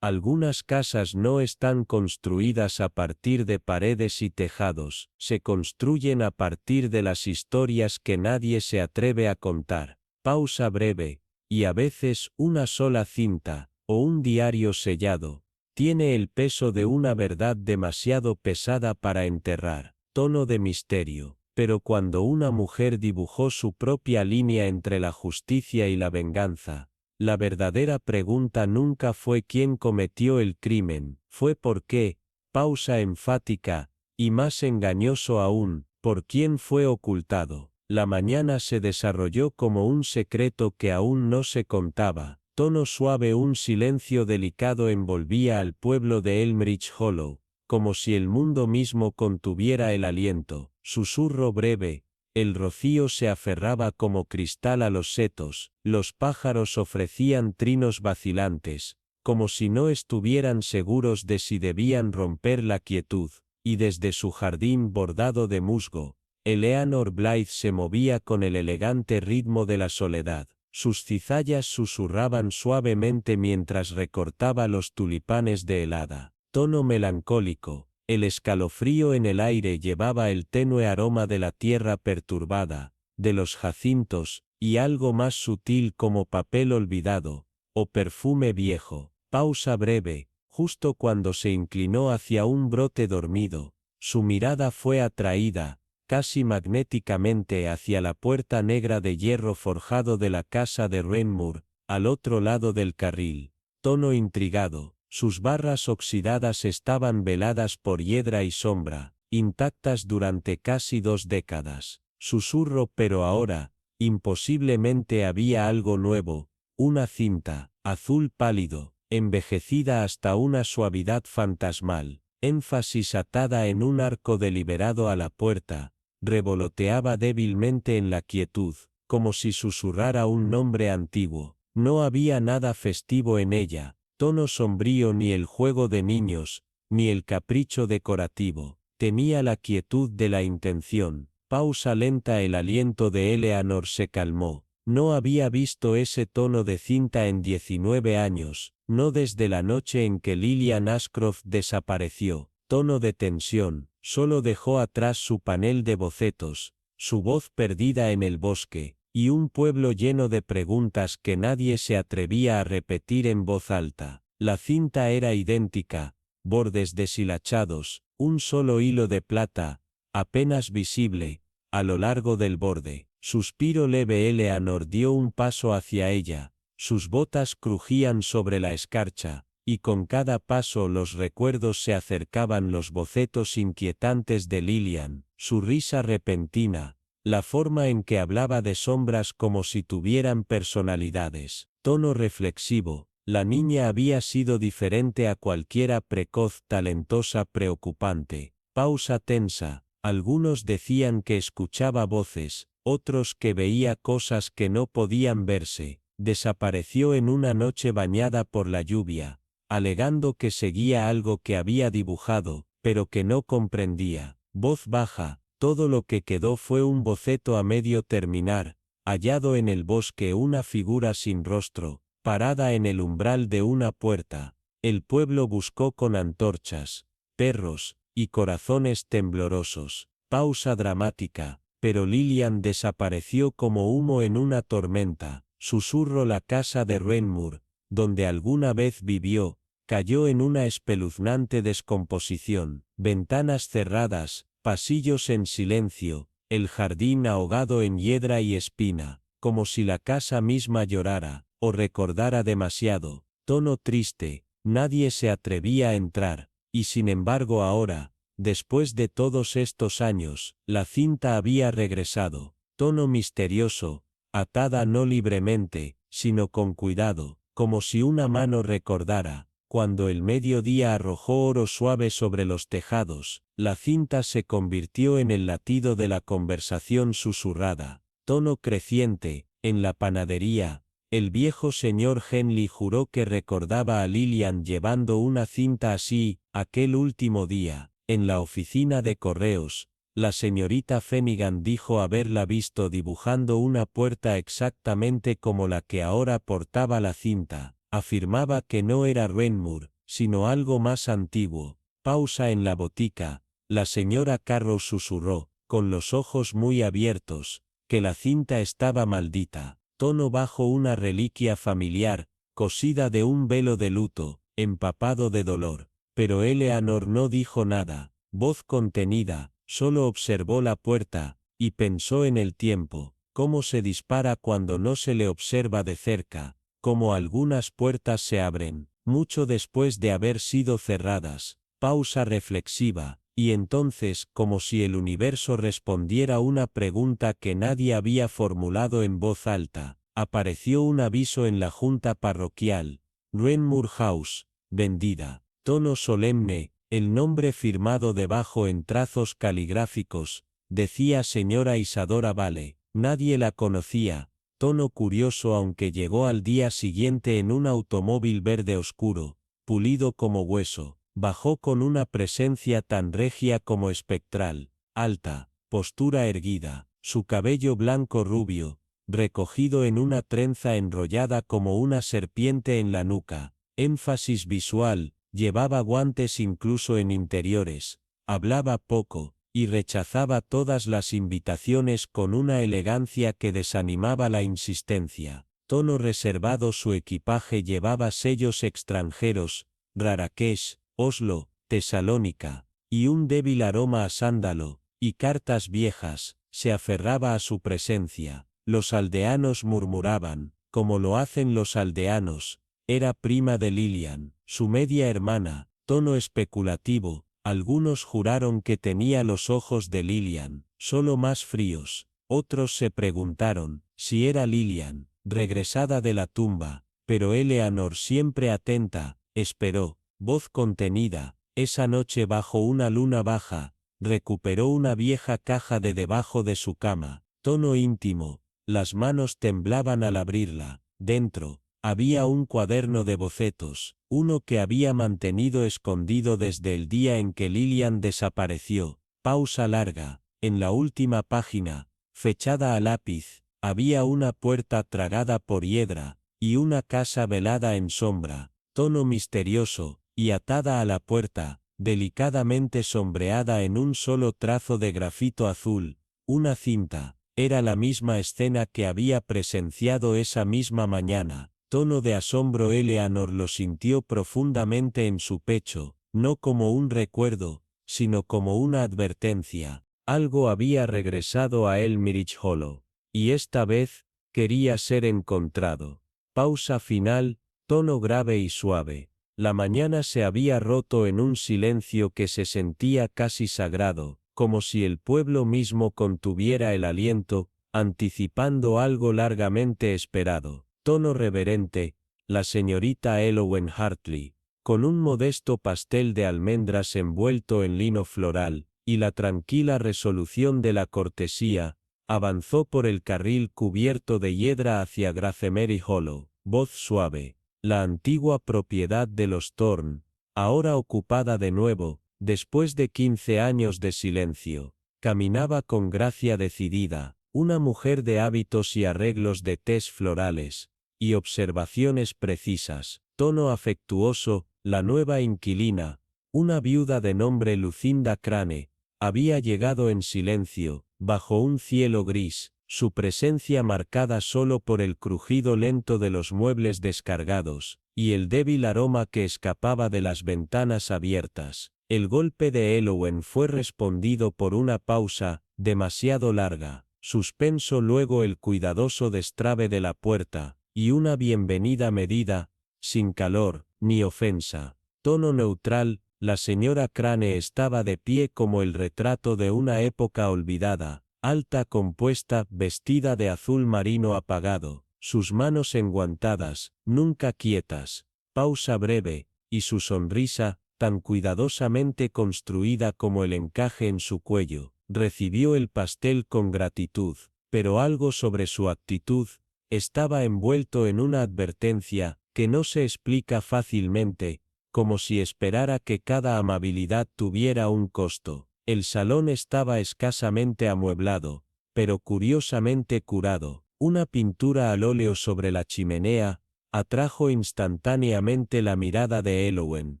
Algunas casas no están construidas a partir de paredes y tejados, se construyen a partir de las historias que nadie se atreve a contar. Pausa breve, y a veces una sola cinta, o un diario sellado, tiene el peso de una verdad demasiado pesada para enterrar. Tono de misterio. Pero cuando una mujer dibujó su propia línea entre la justicia y la venganza, la verdadera pregunta nunca fue quién cometió el crimen, fue por qué, pausa enfática, y más engañoso aún, por quién fue ocultado. La mañana se desarrolló como un secreto que aún no se contaba. Tono suave, un silencio delicado envolvía al pueblo de Elmridge Hollow, como si el mundo mismo contuviera el aliento. Susurro breve, el rocío se aferraba como cristal a los setos, los pájaros ofrecían trinos vacilantes, como si no estuvieran seguros de si debían romper la quietud, y desde su jardín bordado de musgo, Eleanor Blythe se movía con el elegante ritmo de la soledad. Sus cizallas susurraban suavemente mientras recortaba los tulipanes de helada. Tono melancólico, el escalofrío en el aire llevaba el tenue aroma de la tierra perturbada, de los jacintos, y algo más sutil como papel olvidado, o perfume viejo. Pausa breve, justo cuando se inclinó hacia un brote dormido, su mirada fue atraída, casi magnéticamente, hacia la puerta negra de hierro forjado de la casa de Renmoor, al otro lado del carril. Tono intrigado, sus barras oxidadas estaban veladas por hiedra y sombra, intactas durante casi 2 décadas. Susurro, pero ahora, imposiblemente había algo nuevo, una cinta, azul pálido, envejecida hasta una suavidad fantasmal, énfasis atada en un arco deliberado a la puerta, revoloteaba débilmente en la quietud, como si susurrara un nombre antiguo. No había nada festivo en ella, tono sombrío, ni el juego de niños, ni el capricho decorativo. Tenía la quietud de la intención. Pausa lenta, el aliento de Eleanor se calmó. No había visto ese tono de cinta en 19 años, no desde la noche en que Lillian Ashcroft desapareció. Tono de tensión, solo dejó atrás su panel de bocetos, su voz perdida en el bosque, y un pueblo lleno de preguntas que nadie se atrevía a repetir en voz alta. La cinta era idéntica, bordes deshilachados, un solo hilo de plata, apenas visible, a lo largo del borde. Suspiro leve, Eleanor dio un paso hacia ella, sus botas crujían sobre la escarcha, y con cada paso los recuerdos se acercaban, los bocetos inquietantes de Lillian, su risa repentina, la forma en que hablaba de sombras como si tuvieran personalidades. Tono reflexivo, la niña había sido diferente a cualquiera, precoz, talentosa, preocupante. Pausa tensa, algunos decían que escuchaba voces, otros que veía cosas que no podían verse. Desapareció en una noche bañada por la lluvia, alegando que seguía algo que había dibujado, pero que no comprendía. Voz baja, todo lo que quedó fue un boceto a medio terminar, hallado en el bosque, una figura sin rostro, parada en el umbral de una puerta. El pueblo buscó con antorchas, perros, y corazones temblorosos. Pausa dramática, pero Lillian desapareció como humo en una tormenta. Susurro, la casa de Renmoor, donde alguna vez vivió, cayó en una espeluznante descomposición. Ventanas cerradas, pasillos en silencio, el jardín ahogado en hiedra y espina, como si la casa misma llorara, o recordara demasiado. Tono triste, nadie se atrevía a entrar, y sin embargo ahora, después de todos estos años, la cinta había regresado. Tono misterioso, atada no libremente, sino con cuidado, como si una mano recordara. Cuando el mediodía arrojó oro suave sobre los tejados, la cinta se convirtió en el latido de la conversación susurrada. Tono creciente, en la panadería, el viejo señor Henley juró que recordaba a Lillian llevando una cinta así, aquel último día. En la oficina de correos, la señorita Fenigan dijo haberla visto dibujando una puerta exactamente como la que ahora portaba la cinta. Afirmaba que no era Renmoor, sino algo más antiguo. Pausa en la botica. La señora Carrow susurró, con los ojos muy abiertos, que la cinta estaba maldita. Tono bajo, una reliquia familiar, cosida de un velo de luto, empapado de dolor. Pero Eleanor no dijo nada. Voz contenida, solo observó la puerta, y pensó en el tiempo, cómo se dispara cuando no se le observa de cerca, cómo algunas puertas se abren, mucho después de haber sido cerradas. Pausa reflexiva, y entonces, como si el universo respondiera una pregunta que nadie había formulado en voz alta, apareció un aviso en la junta parroquial: Renmoor House, vendida. Tono solemne, el nombre firmado debajo en trazos caligráficos, decía señora Isadora Vale. Nadie la conocía. Tono curioso, aunque llegó al día siguiente en un automóvil verde oscuro, pulido como hueso. Bajó con una presencia tan regia como espectral, alta, postura erguida, su cabello blanco rubio, recogido en una trenza enrollada como una serpiente en la nuca. Énfasis visual, llevaba guantes incluso en interiores, hablaba poco, y rechazaba todas las invitaciones con una elegancia que desanimaba la insistencia. Tono reservado, su equipaje llevaba sellos extranjeros: Marrakech, Oslo, Tesalónica, y un débil aroma a sándalo, y cartas viejas. Se aferraba a su presencia. Los aldeanos murmuraban, como lo hacen los aldeanos. Era prima de Lillian, su media hermana. Tono especulativo. Algunos juraron que tenía los ojos de Lillian, solo más fríos. Otros se preguntaron si era Lillian, regresada de la tumba, pero Eleanor, siempre atenta, esperó. Voz contenida, esa noche bajo una luna baja, recuperó una vieja caja de debajo de su cama. Tono íntimo, las manos temblaban al abrirla. Dentro, había un cuaderno de bocetos, uno que había mantenido escondido desde el día en que Lillian desapareció. Pausa larga. En la última página, fechada a lápiz, había una puerta tragada por hiedra, y una casa velada en sombra. Tono misterioso, y atada a la puerta, delicadamente sombreada en un solo trazo de grafito azul, una cinta. Era la misma escena que había presenciado esa misma mañana. Tono de asombro. Eleanor lo sintió profundamente en su pecho, no como un recuerdo, sino como una advertencia. Algo había regresado a Elmirich Hollow, y esta vez, quería ser encontrado. Pausa final, tono grave y suave. La mañana se había roto en un silencio que se sentía casi sagrado, como si el pueblo mismo contuviera el aliento, anticipando algo largamente esperado. Tono reverente, la señorita Elowen Hartley, con un modesto pastel de almendras envuelto en lino floral, y la tranquila resolución de la cortesía, avanzó por el carril cubierto de hiedra hacia Gracemery Hollow. Voz suave. La antigua propiedad de los Thorn, ahora ocupada de nuevo, después de 15 años de silencio, caminaba con gracia decidida, una mujer de hábitos y arreglos de tés florales, y observaciones precisas. Tono afectuoso, la nueva inquilina, una viuda de nombre Lucinda Crane, había llegado en silencio, bajo un cielo gris, su presencia marcada solo por el crujido lento de los muebles descargados, y el débil aroma que escapaba de las ventanas abiertas. El golpe de Elowen fue respondido por una pausa, demasiado larga, suspenso, luego el cuidadoso destrabe de la puerta, y una bienvenida medida, sin calor, ni ofensa. Tono neutral. La señora Crane estaba de pie como el retrato de una época olvidada, alta, compuesta, vestida de azul marino apagado, sus manos enguantadas, nunca quietas. Pausa breve, y su sonrisa, tan cuidadosamente construida como el encaje en su cuello, recibió el pastel con gratitud, pero algo sobre su actitud estaba envuelto en una advertencia que no se explica fácilmente, como si esperara que cada amabilidad tuviera un costo. El salón estaba escasamente amueblado, pero curiosamente curado. Una pintura al óleo sobre la chimenea, atrajo instantáneamente la mirada de Elowen,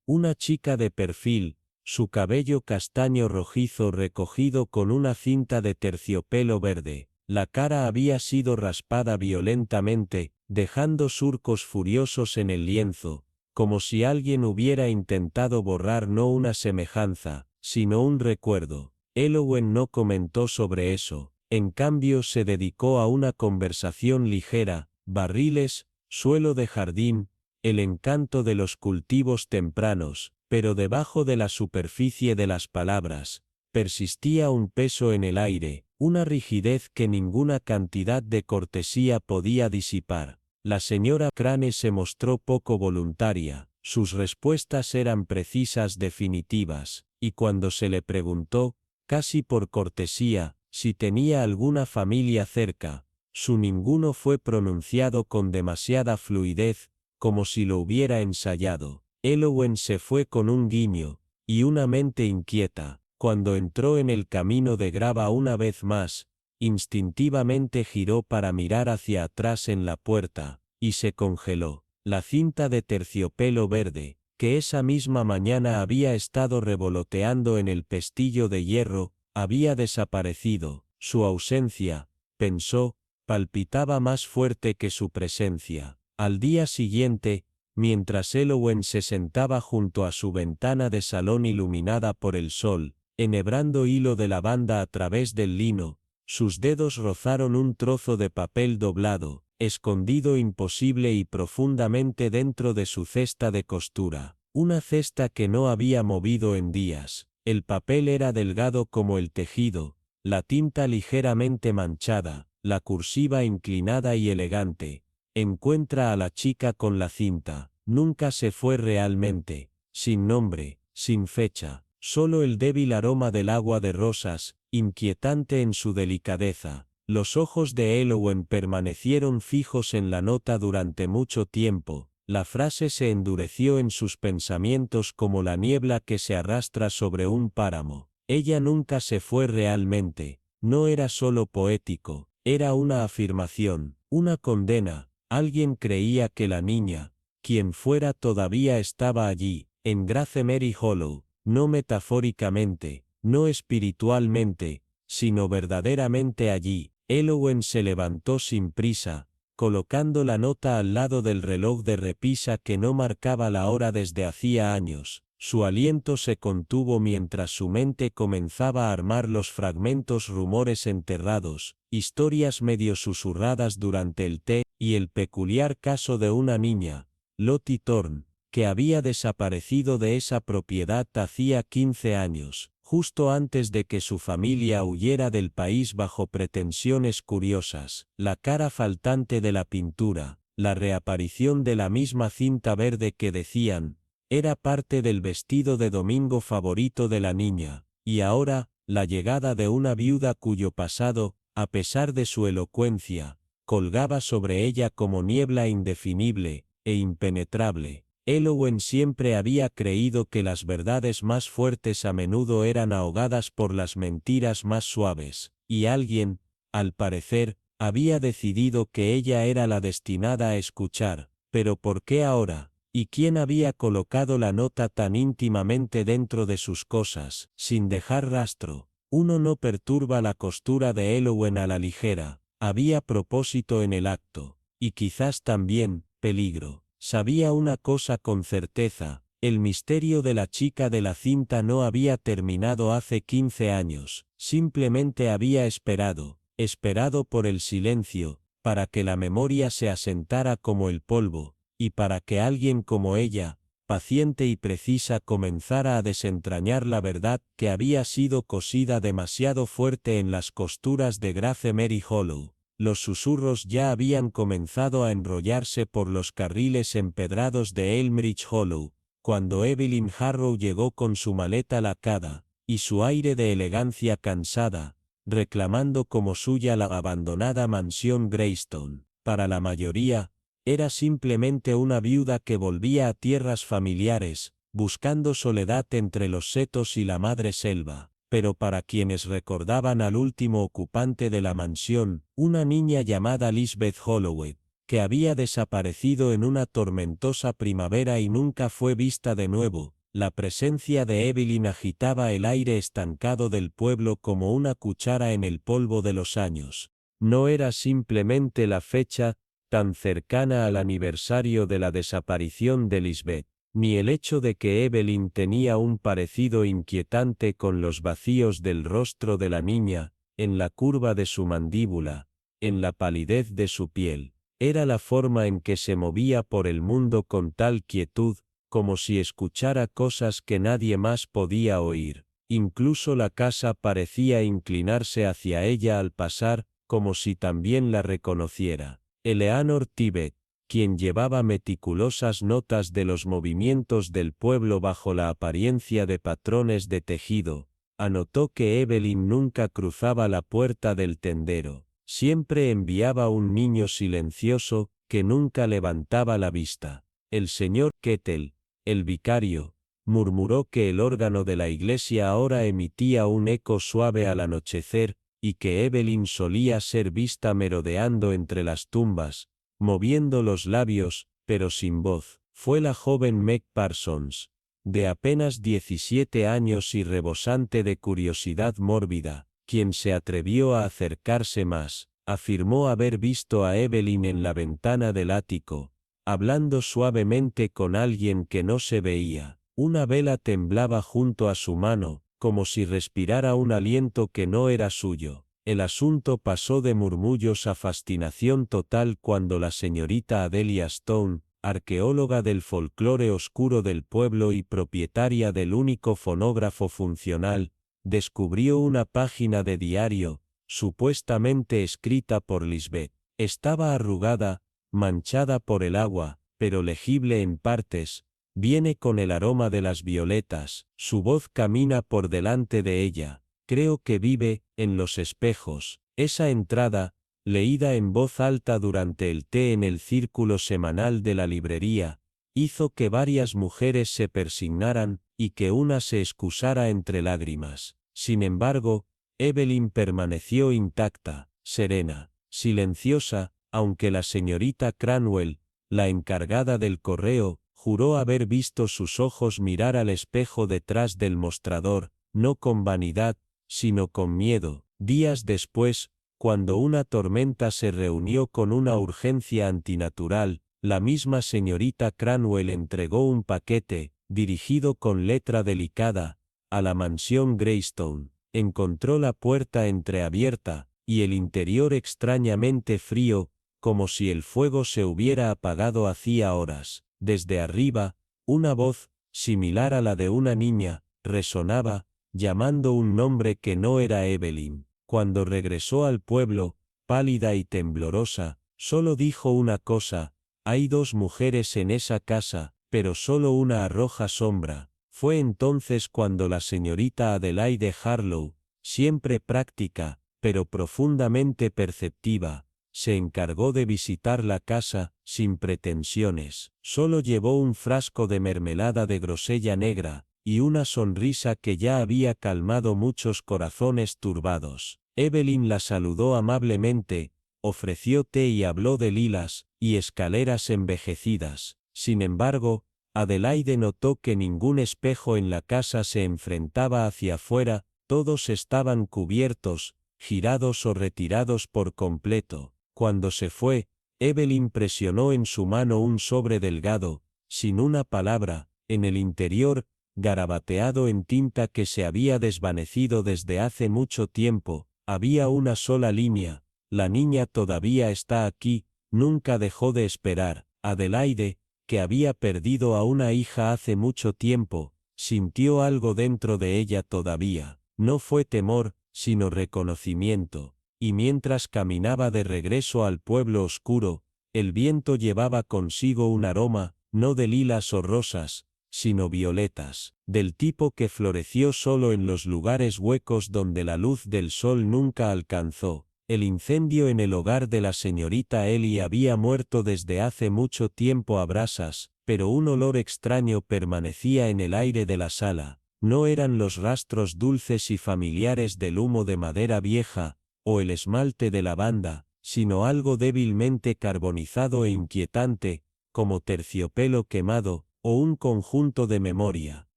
una chica de perfil, su cabello castaño rojizo recogido con una cinta de terciopelo verde. La cara había sido raspada violentamente, dejando surcos furiosos en el lienzo, como si alguien hubiera intentado borrar no una semejanza, sino un recuerdo. Elowen no comentó sobre eso, en cambio se dedicó a una conversación ligera, barriles, suelo de jardín, el encanto de los cultivos tempranos, pero debajo de la superficie de las palabras, persistía un peso en el aire, una rigidez que ninguna cantidad de cortesía podía disipar. La señora Crane se mostró poco voluntaria, sus respuestas eran precisas, definitivas, y cuando se le preguntó, casi por cortesía, si tenía alguna familia cerca, su ninguno fue pronunciado con demasiada fluidez, como si lo hubiera ensayado. Elowen se fue con un guiño, y una mente inquieta. Cuando entró en el camino de grava una vez más, instintivamente giró para mirar hacia atrás en la puerta, y se congeló. La cinta de terciopelo verde, que esa misma mañana había estado revoloteando en el pestillo de hierro, había desaparecido. Su ausencia, pensó, palpitaba más fuerte que su presencia. Al día siguiente, mientras Elowen se sentaba junto a su ventana de salón iluminada por el sol, enhebrando hilo de lavanda a través del lino, sus dedos rozaron un trozo de papel doblado, escondido imposible y profundamente dentro de su cesta de costura, una cesta que no había movido en días. El papel era delgado como el tejido, la tinta ligeramente manchada, la cursiva inclinada y elegante. Encuentra a la chica con la cinta. Nunca se fue realmente, sin nombre, sin fecha. Solo el débil aroma del agua de rosas, inquietante en su delicadeza. Los ojos de Elowen permanecieron fijos en la nota durante mucho tiempo. La frase se endureció en sus pensamientos como la niebla que se arrastra sobre un páramo. Ella nunca se fue realmente. No era solo poético, era una afirmación, una condena. Alguien creía que la niña, quien fuera, todavía estaba allí, en Gracemery Hollow. No metafóricamente, no espiritualmente, sino verdaderamente allí. Elowen se levantó sin prisa, colocando la nota al lado del reloj de repisa que no marcaba la hora desde hacía años. Su aliento se contuvo mientras su mente comenzaba a armar los fragmentos rumores enterrados, historias medio susurradas durante el té, y el peculiar caso de una niña, Lottie Thorne, que había desaparecido de esa propiedad hacía 15 años, justo antes de que su familia huyera del país bajo pretensiones curiosas. La cara faltante de la pintura, la reaparición de la misma cinta verde que decían, era parte del vestido de domingo favorito de la niña, y ahora, la llegada de una viuda cuyo pasado, a pesar de su elocuencia, colgaba sobre ella como niebla indefinible e impenetrable. Elowen siempre había creído que las verdades más fuertes a menudo eran ahogadas por las mentiras más suaves, y alguien, al parecer, había decidido que ella era la destinada a escuchar. Pero ¿por qué ahora? ¿Y quién había colocado la nota tan íntimamente dentro de sus cosas, sin dejar rastro? Uno no perturba la costura de Elowen a la ligera. Había propósito en el acto, y quizás también peligro. Sabía una cosa con certeza, el misterio de la chica de la cinta no había terminado hace 15 años, simplemente había esperado por el silencio, para que la memoria se asentara como el polvo, y para que alguien como ella, paciente y precisa, comenzara a desentrañar la verdad que había sido cosida demasiado fuerte en las costuras de Gracemery Hollow. Los susurros ya habían comenzado a enrollarse por los carriles empedrados de Elmridge Hollow, cuando Evelyn Harrow llegó con su maleta lacada, y su aire de elegancia cansada, reclamando como suya la abandonada mansión Greystone. Para la mayoría, era simplemente una viuda que volvía a tierras familiares, buscando soledad entre los setos y la madre selva. Pero para quienes recordaban al último ocupante de la mansión, una niña llamada Lisbeth Holloway, que había desaparecido en una tormentosa primavera y nunca fue vista de nuevo. La presencia de Evelyn agitaba el aire estancado del pueblo como una cuchara en el polvo de los años. No era simplemente la fecha, tan cercana al aniversario de la desaparición de Lisbeth, ni el hecho de que Evelyn tenía un parecido inquietante con los vacíos del rostro de la niña, en la curva de su mandíbula, en la palidez de su piel. Era la forma en que se movía por el mundo con tal quietud, como si escuchara cosas que nadie más podía oír. Incluso la casa parecía inclinarse hacia ella al pasar, como si también la reconociera. Eleanor Tibet, quien llevaba meticulosas notas de los movimientos del pueblo bajo la apariencia de patrones de tejido, anotó que Evelyn nunca cruzaba la puerta del tendero. Siempre enviaba un niño silencioso, que nunca levantaba la vista. El señor Kettle, el vicario, murmuró que el órgano de la iglesia ahora emitía un eco suave al anochecer, y que Evelyn solía ser vista merodeando entre las tumbas, moviendo los labios, pero sin voz. Fue la joven Meg Parsons, de apenas 17 años y rebosante de curiosidad mórbida, quien se atrevió a acercarse más. Afirmó haber visto a Evelyn en la ventana del ático, hablando suavemente con alguien que no se veía. Una vela temblaba junto a su mano, como si respirara un aliento que no era suyo. El asunto pasó de murmullos a fascinación total cuando la señorita Adelia Stone, arqueóloga del folclore oscuro del pueblo y propietaria del único fonógrafo funcional, descubrió una página de diario, supuestamente escrita por Lisbeth. Estaba arrugada, manchada por el agua, pero legible en partes. Viene con el aroma de las violetas. Su voz camina por delante de ella. Creo que vive en los espejos. Esa entrada, leída en voz alta durante el té en el círculo semanal de la librería, hizo que varias mujeres se persignaran, y que una se excusara entre lágrimas. Sin embargo, Evelyn permaneció intacta, serena, silenciosa, aunque la señorita Cranwell, la encargada del correo, juró haber visto sus ojos mirar al espejo detrás del mostrador, no con vanidad, sino con miedo. Días después, cuando una tormenta se reunió con una urgencia antinatural, la misma señorita Cranwell entregó un paquete, dirigido con letra delicada, a la mansión Greystone. Encontró la puerta entreabierta, y el interior extrañamente frío, como si el fuego se hubiera apagado hacía horas. Desde arriba, una voz, similar a la de una niña, resonaba, llamando un nombre que no era Evelyn. Cuando regresó al pueblo, pálida y temblorosa, solo dijo una cosa: hay dos mujeres en esa casa, pero solo una arroja sombra. Fue entonces cuando la señorita Adelaide Harlow, siempre práctica, pero profundamente perceptiva, se encargó de visitar la casa, sin pretensiones. Solo llevó un frasco de mermelada de grosella negra, y una sonrisa que ya había calmado muchos corazones turbados. Evelyn la saludó amablemente, ofreció té y habló de lilas y escaleras envejecidas. Sin embargo, Adelaide notó que ningún espejo en la casa se enfrentaba hacia afuera, todos estaban cubiertos, girados o retirados por completo. Cuando se fue, Evelyn presionó en su mano un sobre delgado, sin una palabra, en el interior, garabateado en tinta que se había desvanecido desde hace mucho tiempo, había una sola línea: la niña todavía está aquí, nunca dejó de esperar. Adelaide, que había perdido a una hija hace mucho tiempo, sintió algo dentro de ella todavía. No fue temor, sino reconocimiento. Y mientras caminaba de regreso al pueblo oscuro, el viento llevaba consigo un aroma, no de lilas o rosas, sino violetas, del tipo que floreció solo en los lugares huecos donde la luz del sol nunca alcanzó. El incendio en el hogar de la señorita Ellie había muerto desde hace mucho tiempo a brasas, pero un olor extraño permanecía en el aire de la sala. No eran los rastros dulces y familiares del humo de madera vieja, o el esmalte de lavanda, sino algo débilmente carbonizado e inquietante, como terciopelo quemado, o un conjunto de memoria.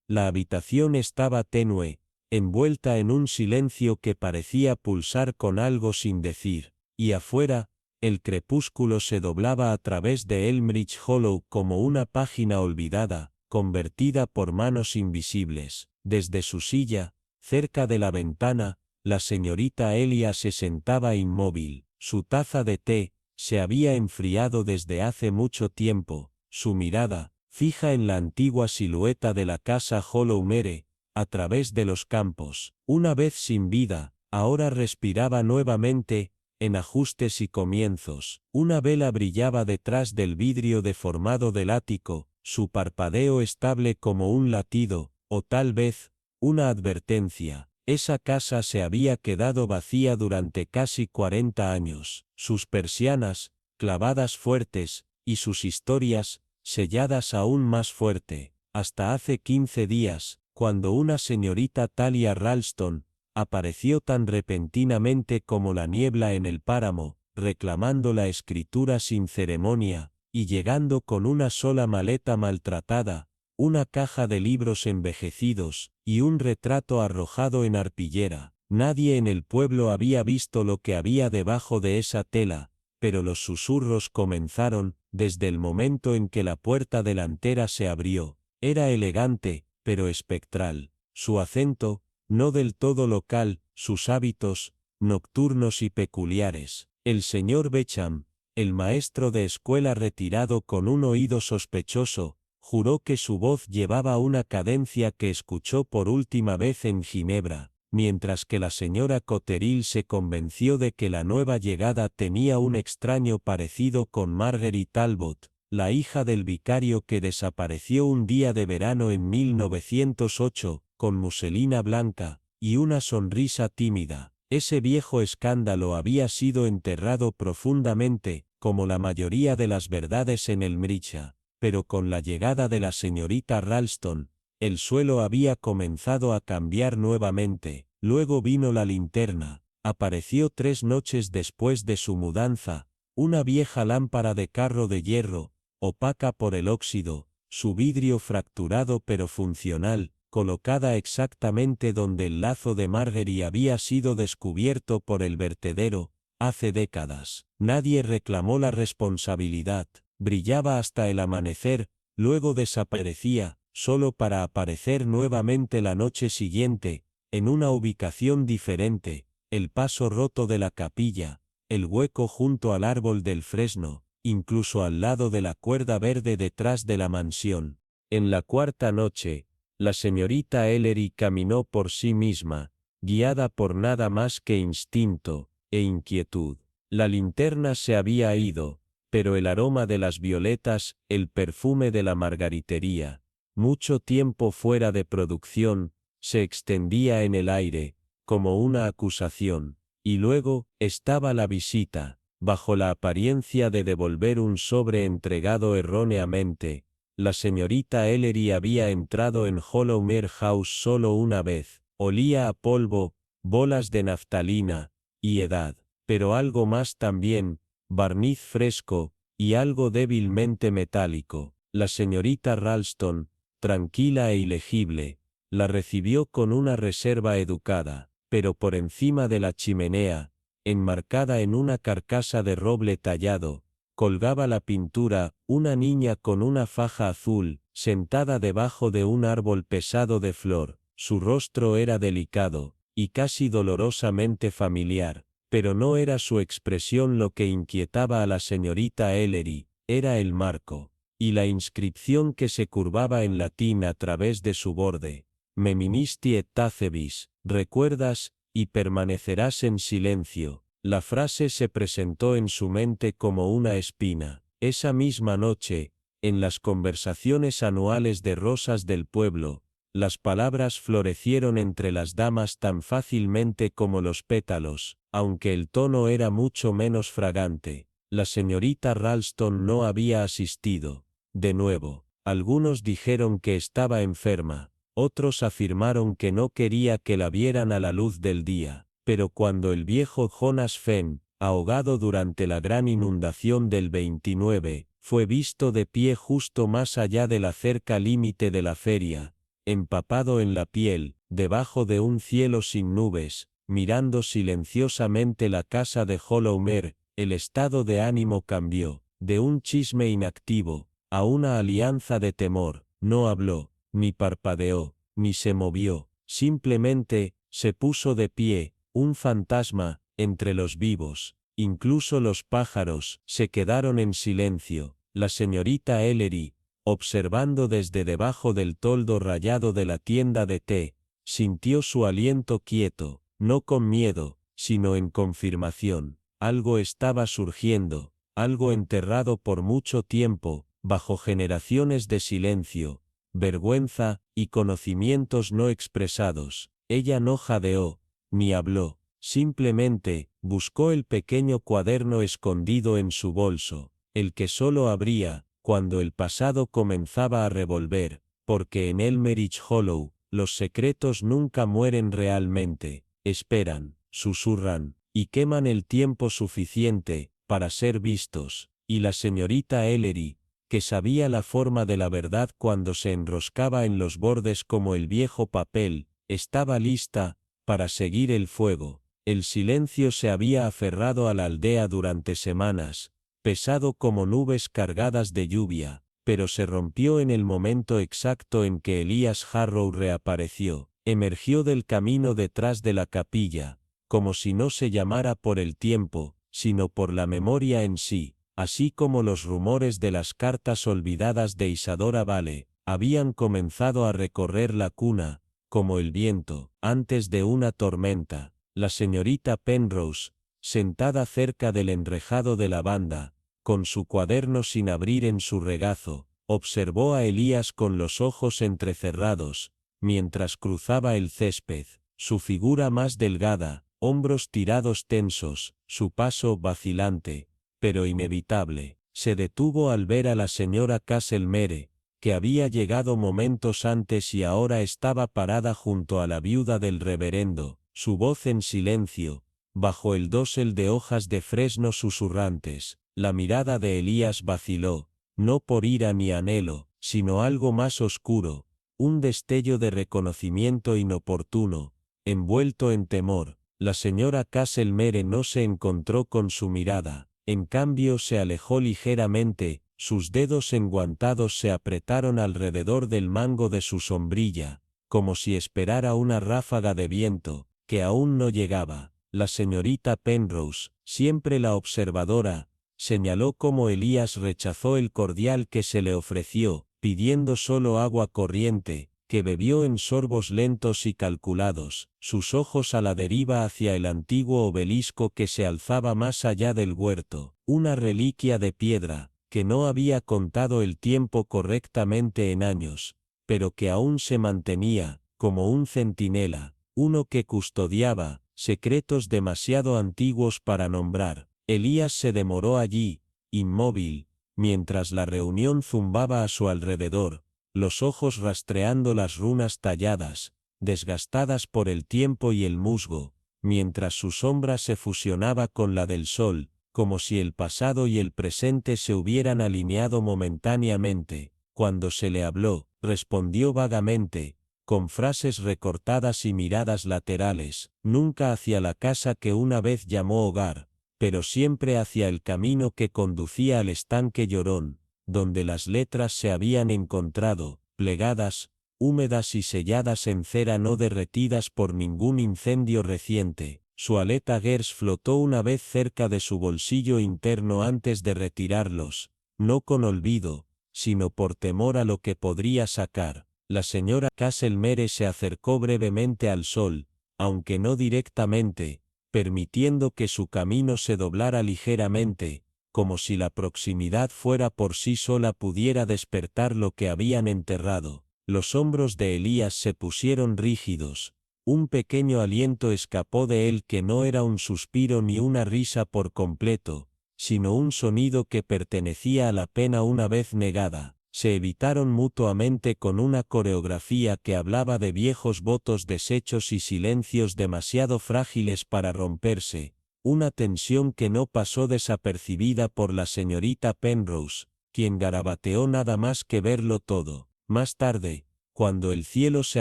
La habitación estaba tenue, envuelta en un silencio que parecía pulsar con algo sin decir, y afuera, el crepúsculo se doblaba a través de Elmridge Hollow como una página olvidada, convertida por manos invisibles. Desde su silla, cerca de la ventana, la señorita Elia se sentaba inmóvil. Su taza de té se había enfriado desde hace mucho tiempo. Su mirada, fija en la antigua silueta de la casa Hollowmere, a través de los campos, una vez sin vida, ahora respiraba nuevamente, en ajustes y comienzos. Una vela brillaba detrás del vidrio deformado del ático, su parpadeo estable como un latido, o tal vez, una advertencia. Esa casa se había quedado vacía durante casi 40 años, sus persianas, clavadas fuertes, y sus historias, selladas aún más fuerte, hasta hace 15 días, cuando una señorita Talia Ralston, apareció tan repentinamente como la niebla en el páramo, reclamando la escritura sin ceremonia, y llegando con una sola maleta maltratada, una caja de libros envejecidos, y un retrato arrojado en arpillera. Nadie en el pueblo había visto lo que había debajo de esa tela, pero los susurros comenzaron, desde el momento en que la puerta delantera se abrió. Era elegante, pero espectral. Su acento, no del todo local, sus hábitos, nocturnos y peculiares. El señor Beauchamp, el maestro de escuela retirado con un oído sospechoso, juró que su voz llevaba una cadencia que escuchó por última vez en Ginebra, mientras que la señora Cotterill se convenció de que la nueva llegada tenía un extraño parecido con Marguerite Talbot, la hija del vicario que desapareció un día de verano en 1908, con muselina blanca, y una sonrisa tímida. Ese viejo escándalo había sido enterrado profundamente, como la mayoría de las verdades en Elmricha, pero con la llegada de la señorita Ralston, el suelo había comenzado a cambiar nuevamente. Luego vino la linterna. Apareció 3 noches después de su mudanza, una vieja lámpara de carro de hierro, opaca por el óxido, su vidrio fracturado pero funcional, colocada exactamente donde el lazo de Margery había sido descubierto por el vertedero, hace décadas. Nadie reclamó la responsabilidad. Brillaba hasta el amanecer, luego desaparecía, solo para aparecer nuevamente la noche siguiente, en una ubicación diferente, el paso roto de la capilla, el hueco junto al árbol del fresno, incluso al lado de la cuerda verde detrás de la mansión. En la 4ª noche, la señorita Ellery caminó por sí misma, guiada por nada más que instinto e inquietud. La linterna se había ido, pero el aroma de las violetas, el perfume de la margaritería, mucho tiempo fuera de producción, se extendía en el aire, como una acusación. Y luego, estaba la visita, bajo la apariencia de devolver un sobre entregado erróneamente. La señorita Ellery había entrado en Hollowmere House solo una vez. Olía a polvo, bolas de naftalina, y edad, pero algo más también, barniz fresco, y algo débilmente metálico. La señorita Ralston, tranquila e ilegible, la recibió con una reserva educada, pero por encima de la chimenea, enmarcada en una carcasa de roble tallado, colgaba la pintura, una niña con una faja azul, sentada debajo de un árbol pesado de flor. Su rostro era delicado, y casi dolorosamente familiar, pero no era su expresión lo que inquietaba a la señorita Ellery, era el marco, y la inscripción que se curvaba en latín a través de su borde. Meministi et tacebis, recuerdas, y permanecerás en silencio. La frase se presentó en su mente como una espina. Esa misma noche, en las conversaciones anuales de rosas del pueblo, las palabras florecieron entre las damas tan fácilmente como los pétalos, aunque el tono era mucho menos fragante. La señorita Ralston no había asistido. De nuevo, algunos dijeron que estaba enferma, otros afirmaron que no quería que la vieran a la luz del día, pero cuando el viejo Jonas Fenn, ahogado durante la gran inundación del 29, fue visto de pie justo más allá de la cerca límite de la feria, empapado en la piel, debajo de un cielo sin nubes, mirando silenciosamente la casa de Hollowmer. El estado de ánimo cambió, de un chisme inactivo, a una alianza de temor. No habló, ni parpadeó, ni se movió, simplemente, se puso de pie, un fantasma, entre los vivos. Incluso los pájaros se quedaron en silencio. La señorita Ellery, observando desde debajo del toldo rayado de la tienda de té, sintió su aliento quieto, no con miedo, sino en confirmación. Algo estaba surgiendo, algo enterrado por mucho tiempo, bajo generaciones de silencio, vergüenza, y conocimientos no expresados. Ella no jadeó, ni habló, simplemente, buscó el pequeño cuaderno escondido en su bolso, el que solo abría, cuando el pasado comenzaba a revolver, porque en Elmerich Hollow, los secretos nunca mueren realmente, esperan, susurran, y queman el tiempo suficiente, para ser vistos, y la señorita Ellery, que sabía la forma de la verdad cuando se enroscaba en los bordes como el viejo papel, estaba lista, para seguir el fuego. El silencio se había aferrado a la aldea durante semanas, pesado como nubes cargadas de lluvia, pero se rompió en el momento exacto en que Elias Harrow reapareció, emergió del camino detrás de la capilla, como si no se llamara por el tiempo, sino por la memoria en sí, así como los rumores de las cartas olvidadas de Isadora Vale, habían comenzado a recorrer la cuna, como el viento, antes de una tormenta. La señorita Penrose, sentada cerca del enrejado de la banda, con su cuaderno sin abrir en su regazo, observó a Elías con los ojos entrecerrados, mientras cruzaba el césped, su figura más delgada, hombros tirados tensos, su paso vacilante, pero inevitable. Se detuvo al ver a la señora Castlemere, que había llegado momentos antes y ahora estaba parada junto a la viuda del reverendo, su voz en silencio, bajo el dosel de hojas de fresno susurrantes. La mirada de Elías vaciló, no por ira ni anhelo, sino algo más oscuro, un destello de reconocimiento inoportuno, envuelto en temor. La señora Castlemere no se encontró con su mirada, en cambio se alejó ligeramente, sus dedos enguantados se apretaron alrededor del mango de su sombrilla, como si esperara una ráfaga de viento, que aún no llegaba. La señorita Penrose, siempre la observadora, señaló cómo Elías rechazó el cordial que se le ofreció, pidiendo solo agua corriente, que bebió en sorbos lentos y calculados, sus ojos a la deriva hacia el antiguo obelisco que se alzaba más allá del huerto, una reliquia de piedra, que no había contado el tiempo correctamente en años, pero que aún se mantenía, como un centinela, uno que custodiaba, secretos demasiado antiguos para nombrar. Elías se demoró allí, inmóvil, mientras la reunión zumbaba a su alrededor, los ojos rastreando las runas talladas, desgastadas por el tiempo y el musgo, mientras su sombra se fusionaba con la del sol, como si el pasado y el presente se hubieran alineado momentáneamente. Cuando se le habló, respondió vagamente, con frases recortadas y miradas laterales, nunca hacia la casa que una vez llamó hogar, pero siempre hacia el camino que conducía al estanque llorón, donde las letras se habían encontrado, plegadas, húmedas y selladas en cera no derretidas por ningún incendio reciente. Su aleta Gers flotó una vez cerca de su bolsillo interno antes de retirarlos, no con olvido, sino por temor a lo que podría sacar. La señora Castlemere se acercó brevemente al sol, aunque no directamente, permitiendo que su camino se doblara ligeramente, como si la proximidad fuera por sí sola pudiera despertar lo que habían enterrado. Los hombros de Elías se pusieron rígidos, un pequeño aliento escapó de él que no era un suspiro ni una risa por completo, sino un sonido que pertenecía a la pena una vez negada. Se evitaron mutuamente con una coreografía que hablaba de viejos votos deshechos y silencios demasiado frágiles para romperse, una tensión que no pasó desapercibida por la señorita Penrose, quien garabateó nada más que verlo todo. Más tarde, cuando el cielo se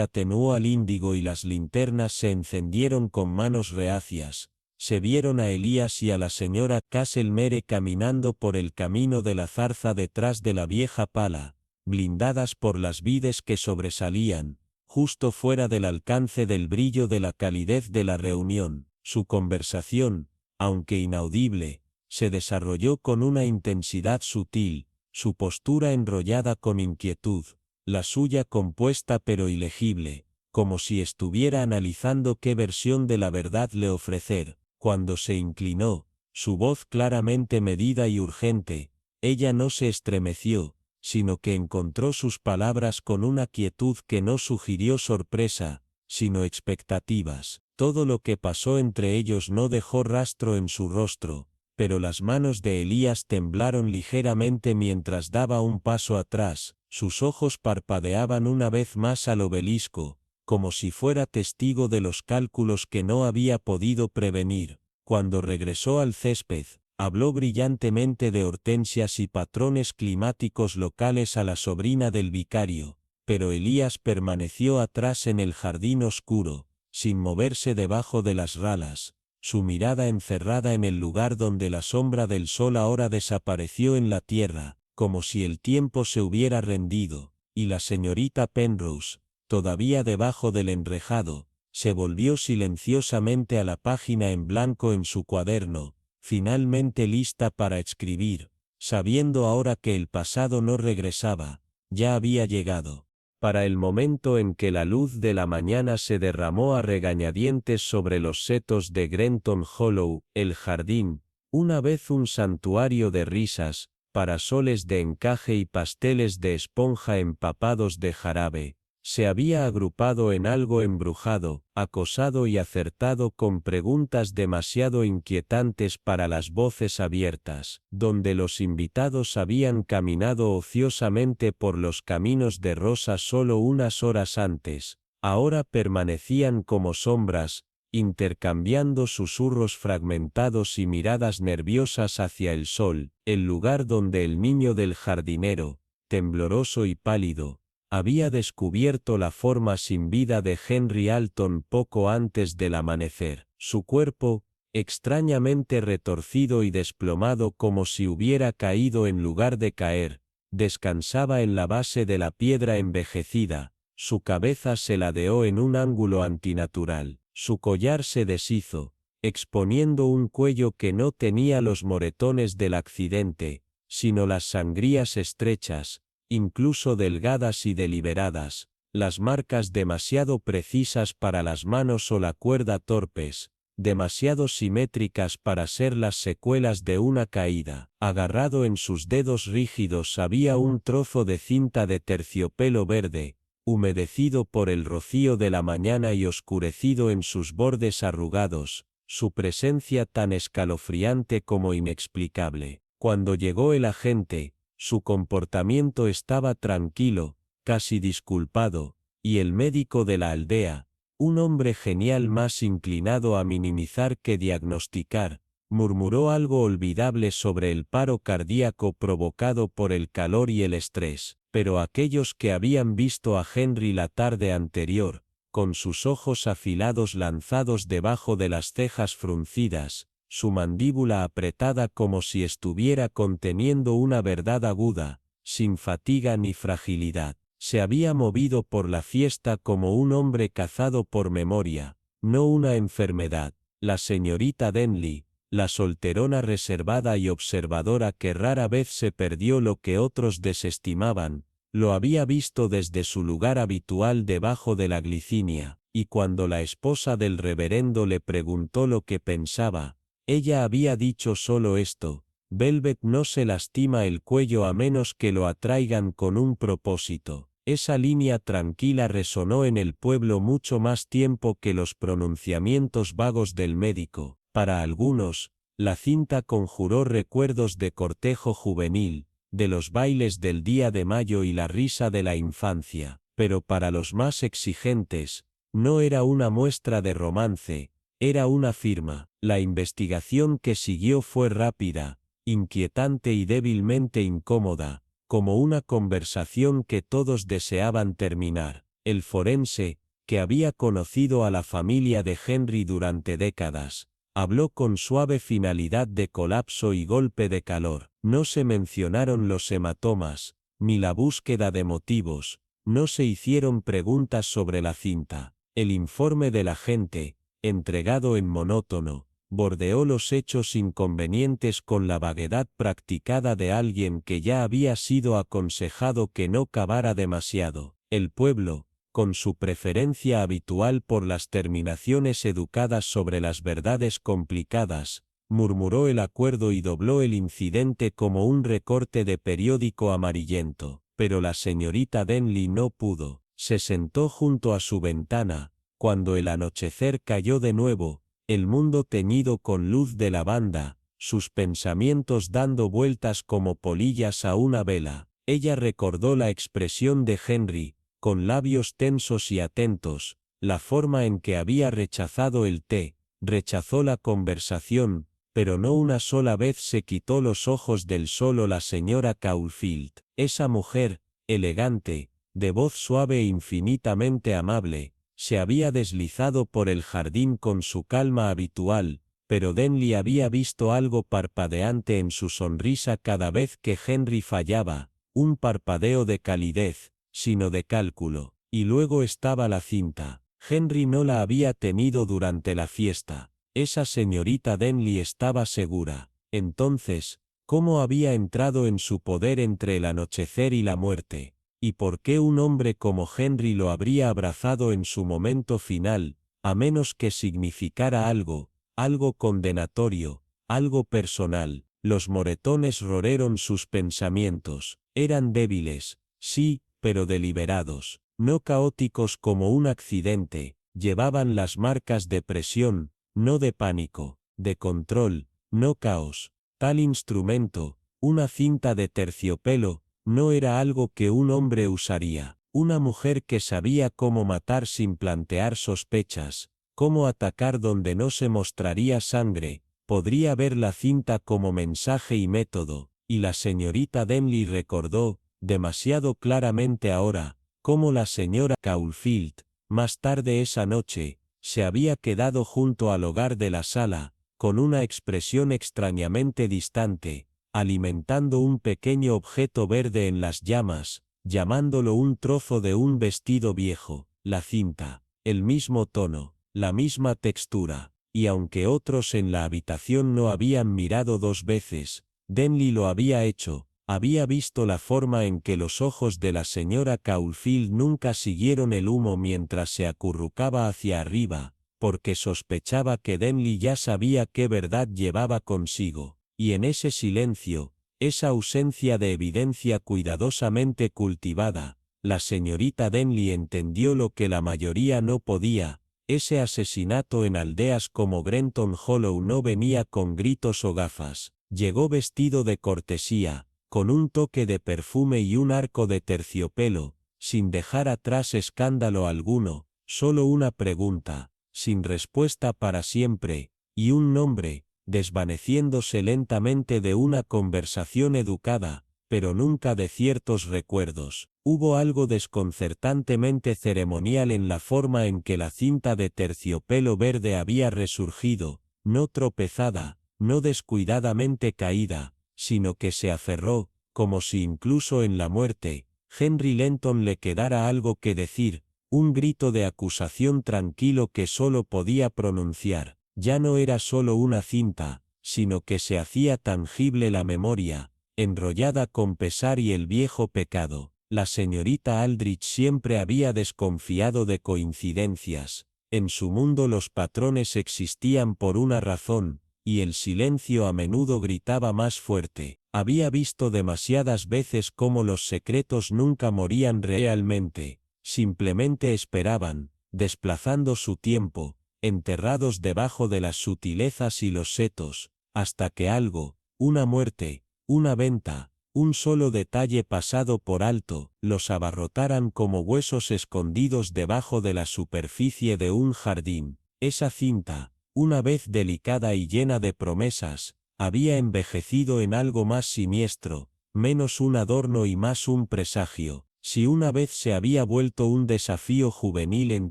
atenuó al índigo y las linternas se encendieron con manos reacias, se vieron a Elías y a la señora Castlemere caminando por el camino de la zarza detrás de la vieja pala, blindadas por las vides que sobresalían, justo fuera del alcance del brillo de la calidez de la reunión. Su conversación, aunque inaudible, se desarrolló con una intensidad sutil, su postura enrollada con inquietud, la suya compuesta pero ilegible, como si estuviera analizando qué versión de la verdad le ofrecer. Cuando se inclinó, su voz claramente medida y urgente, ella no se estremeció, sino que encontró sus palabras con una quietud que no sugirió sorpresa, sino expectativas. Todo lo que pasó entre ellos no dejó rastro en su rostro, pero las manos de Elías temblaron ligeramente mientras daba un paso atrás, sus ojos parpadeaban una vez más al obelisco, como si fuera testigo de los cálculos que no había podido prevenir. Cuando regresó al césped, habló brillantemente de hortensias y patrones climáticos locales a la sobrina del vicario, pero Elías permaneció atrás en el jardín oscuro, sin moverse debajo de las ralas, su mirada encerrada en el lugar donde la sombra del sol ahora desapareció en la tierra, como si el tiempo se hubiera rendido, y la señorita Penrose, todavía debajo del enrejado, se volvió silenciosamente a la página en blanco en su cuaderno, finalmente lista para escribir, sabiendo ahora que el pasado no regresaba, ya había llegado. Para el momento en que la luz de la mañana se derramó a regañadientes sobre los setos de Grenton Hollow, el jardín, una vez un santuario de risas, parasoles de encaje y pasteles de esponja empapados de jarabe, se había agrupado en algo embrujado, acosado y acertado con preguntas demasiado inquietantes para las voces abiertas, donde los invitados habían caminado ociosamente por los caminos de rosa solo unas horas antes, ahora permanecían como sombras, intercambiando susurros fragmentados y miradas nerviosas hacia el sol, el lugar donde el niño del jardinero, tembloroso y pálido, había descubierto la forma sin vida de Henry Alton poco antes del amanecer. Su cuerpo, extrañamente retorcido y desplomado como si hubiera caído en lugar de caer, descansaba en la base de la piedra envejecida, su cabeza se ladeó en un ángulo antinatural, su collar se deshizo, exponiendo un cuello que no tenía los moretones del accidente, sino las sangrías estrechas, incluso delgadas y deliberadas, las marcas demasiado precisas para las manos o la cuerda torpes, demasiado simétricas para ser las secuelas de una caída. Agarrado en sus dedos rígidos había un trozo de cinta de terciopelo verde, humedecido por el rocío de la mañana y oscurecido en sus bordes arrugados, su presencia tan escalofriante como inexplicable. Cuando llegó el agente, su comportamiento estaba tranquilo, casi disculpado, y el médico de la aldea, un hombre genial más inclinado a minimizar que diagnosticar, murmuró algo olvidable sobre el paro cardíaco provocado por el calor y el estrés, pero aquellos que habían visto a Henry la tarde anterior, con sus ojos afilados lanzados debajo de las cejas fruncidas, su mandíbula apretada como si estuviera conteniendo una verdad aguda, sin fatiga ni fragilidad, se había movido por la fiesta como un hombre cazado por memoria, no una enfermedad. La señorita Denley, la solterona reservada y observadora que rara vez se perdió lo que otros desestimaban, lo había visto desde su lugar habitual debajo de la glicinia, y cuando la esposa del reverendo le preguntó lo que pensaba, ella había dicho solo esto: Velvet no se lastima el cuello a menos que lo atraigan con un propósito. Esa línea tranquila resonó en el pueblo mucho más tiempo que los pronunciamientos vagos del médico. Para algunos, la cinta conjuró recuerdos de cortejo juvenil, de los bailes del día de mayo y la risa de la infancia, pero para los más exigentes, no era una muestra de romance, Era una firma. La investigación que siguió fue rápida, inquietante y débilmente incómoda, como una conversación que todos deseaban terminar. El forense, que había conocido a la familia de Henry durante décadas, habló con suave finalidad de colapso y golpe de calor. No se mencionaron los hematomas, ni la búsqueda de motivos, no se hicieron preguntas sobre la cinta. El informe del agente, entregado en monótono, bordeó los hechos inconvenientes con la vaguedad practicada de alguien que ya había sido aconsejado que no cavara demasiado. El pueblo, con su preferencia habitual por las terminaciones educadas sobre las verdades complicadas, murmuró el acuerdo y dobló el incidente como un recorte de periódico amarillento. Pero la señorita Denley no pudo. Se sentó junto a su ventana, cuando el anochecer cayó de nuevo, el mundo teñido con luz de lavanda, sus pensamientos dando vueltas como polillas a una vela. Ella recordó la expresión de Henry, con labios tensos y atentos, la forma en que había rechazado el té, rechazó la conversación, pero no una sola vez se quitó los ojos del solo la señora Caulfield. Esa mujer, elegante, de voz suave e infinitamente amable, se había deslizado por el jardín con su calma habitual, pero Denley había visto algo parpadeante en su sonrisa cada vez que Henry fallaba, un parpadeo de calidez, sino de cálculo. Y luego estaba la cinta. Henry no la había tenido durante la fiesta. Esa señorita Denley estaba segura. Entonces, ¿cómo había entrado en su poder entre el anochecer y la muerte? ¿Y por qué un hombre como Henry lo habría abrazado en su momento final, a menos que significara algo, algo condenatorio, algo personal? Los moretones rodearon sus pensamientos. Eran débiles, sí, pero deliberados, no caóticos como un accidente. Llevaban las marcas de presión, no de pánico, de control, no caos. Tal instrumento, una cinta de terciopelo, no era algo que un hombre usaría. Una mujer que sabía cómo matar sin plantear sospechas, cómo atacar donde no se mostraría sangre, podría ver la cinta como mensaje y método. Y la señorita Denley recordó, demasiado claramente ahora, cómo la señora Caulfield, más tarde esa noche, se había quedado junto al hogar de la sala, con una expresión extrañamente distante, alimentando un pequeño objeto verde en las llamas, llamándolo un trozo de un vestido viejo. La cinta, el mismo tono, la misma textura, y aunque otros en la habitación no habían mirado dos veces, Denley lo había hecho. Había visto la forma en que los ojos de la señora Caulfield nunca siguieron el humo mientras se acurrucaba hacia arriba, porque sospechaba que Denley ya sabía qué verdad llevaba consigo, y en ese silencio, esa ausencia de evidencia cuidadosamente cultivada, la señorita Denley entendió lo que la mayoría no podía. Ese asesinato en aldeas como Grenton Hollow no venía con gritos o gafas, llegó vestido de cortesía, con un toque de perfume y un arco de terciopelo, sin dejar atrás escándalo alguno, solo una pregunta, sin respuesta para siempre, y un nombre, desvaneciéndose lentamente de una conversación educada, pero nunca de ciertos recuerdos. Hubo algo desconcertantemente ceremonial en la forma en que la cinta de terciopelo verde había resurgido, no tropezada, no descuidadamente caída, sino que se aferró, como si incluso en la muerte, Henry Lenton le quedara algo que decir, un grito de acusación tranquilo que solo podía pronunciar. Ya no era solo una cinta, sino que se hacía tangible la memoria, enrollada con pesar y el viejo pecado. La señorita Aldrich siempre había desconfiado de coincidencias. En su mundo los patrones existían por una razón, y el silencio a menudo gritaba más fuerte. Había visto demasiadas veces cómo los secretos nunca morían realmente, simplemente esperaban, desplazando su tiempo, enterrados debajo de las sutilezas y los setos, hasta que algo, una muerte, una venta, un solo detalle pasado por alto, los abarrotaran como huesos escondidos debajo de la superficie de un jardín. Esa cinta, una vez delicada y llena de promesas, había envejecido en algo más siniestro, menos un adorno y más un presagio. Si una vez se había vuelto un desafío juvenil en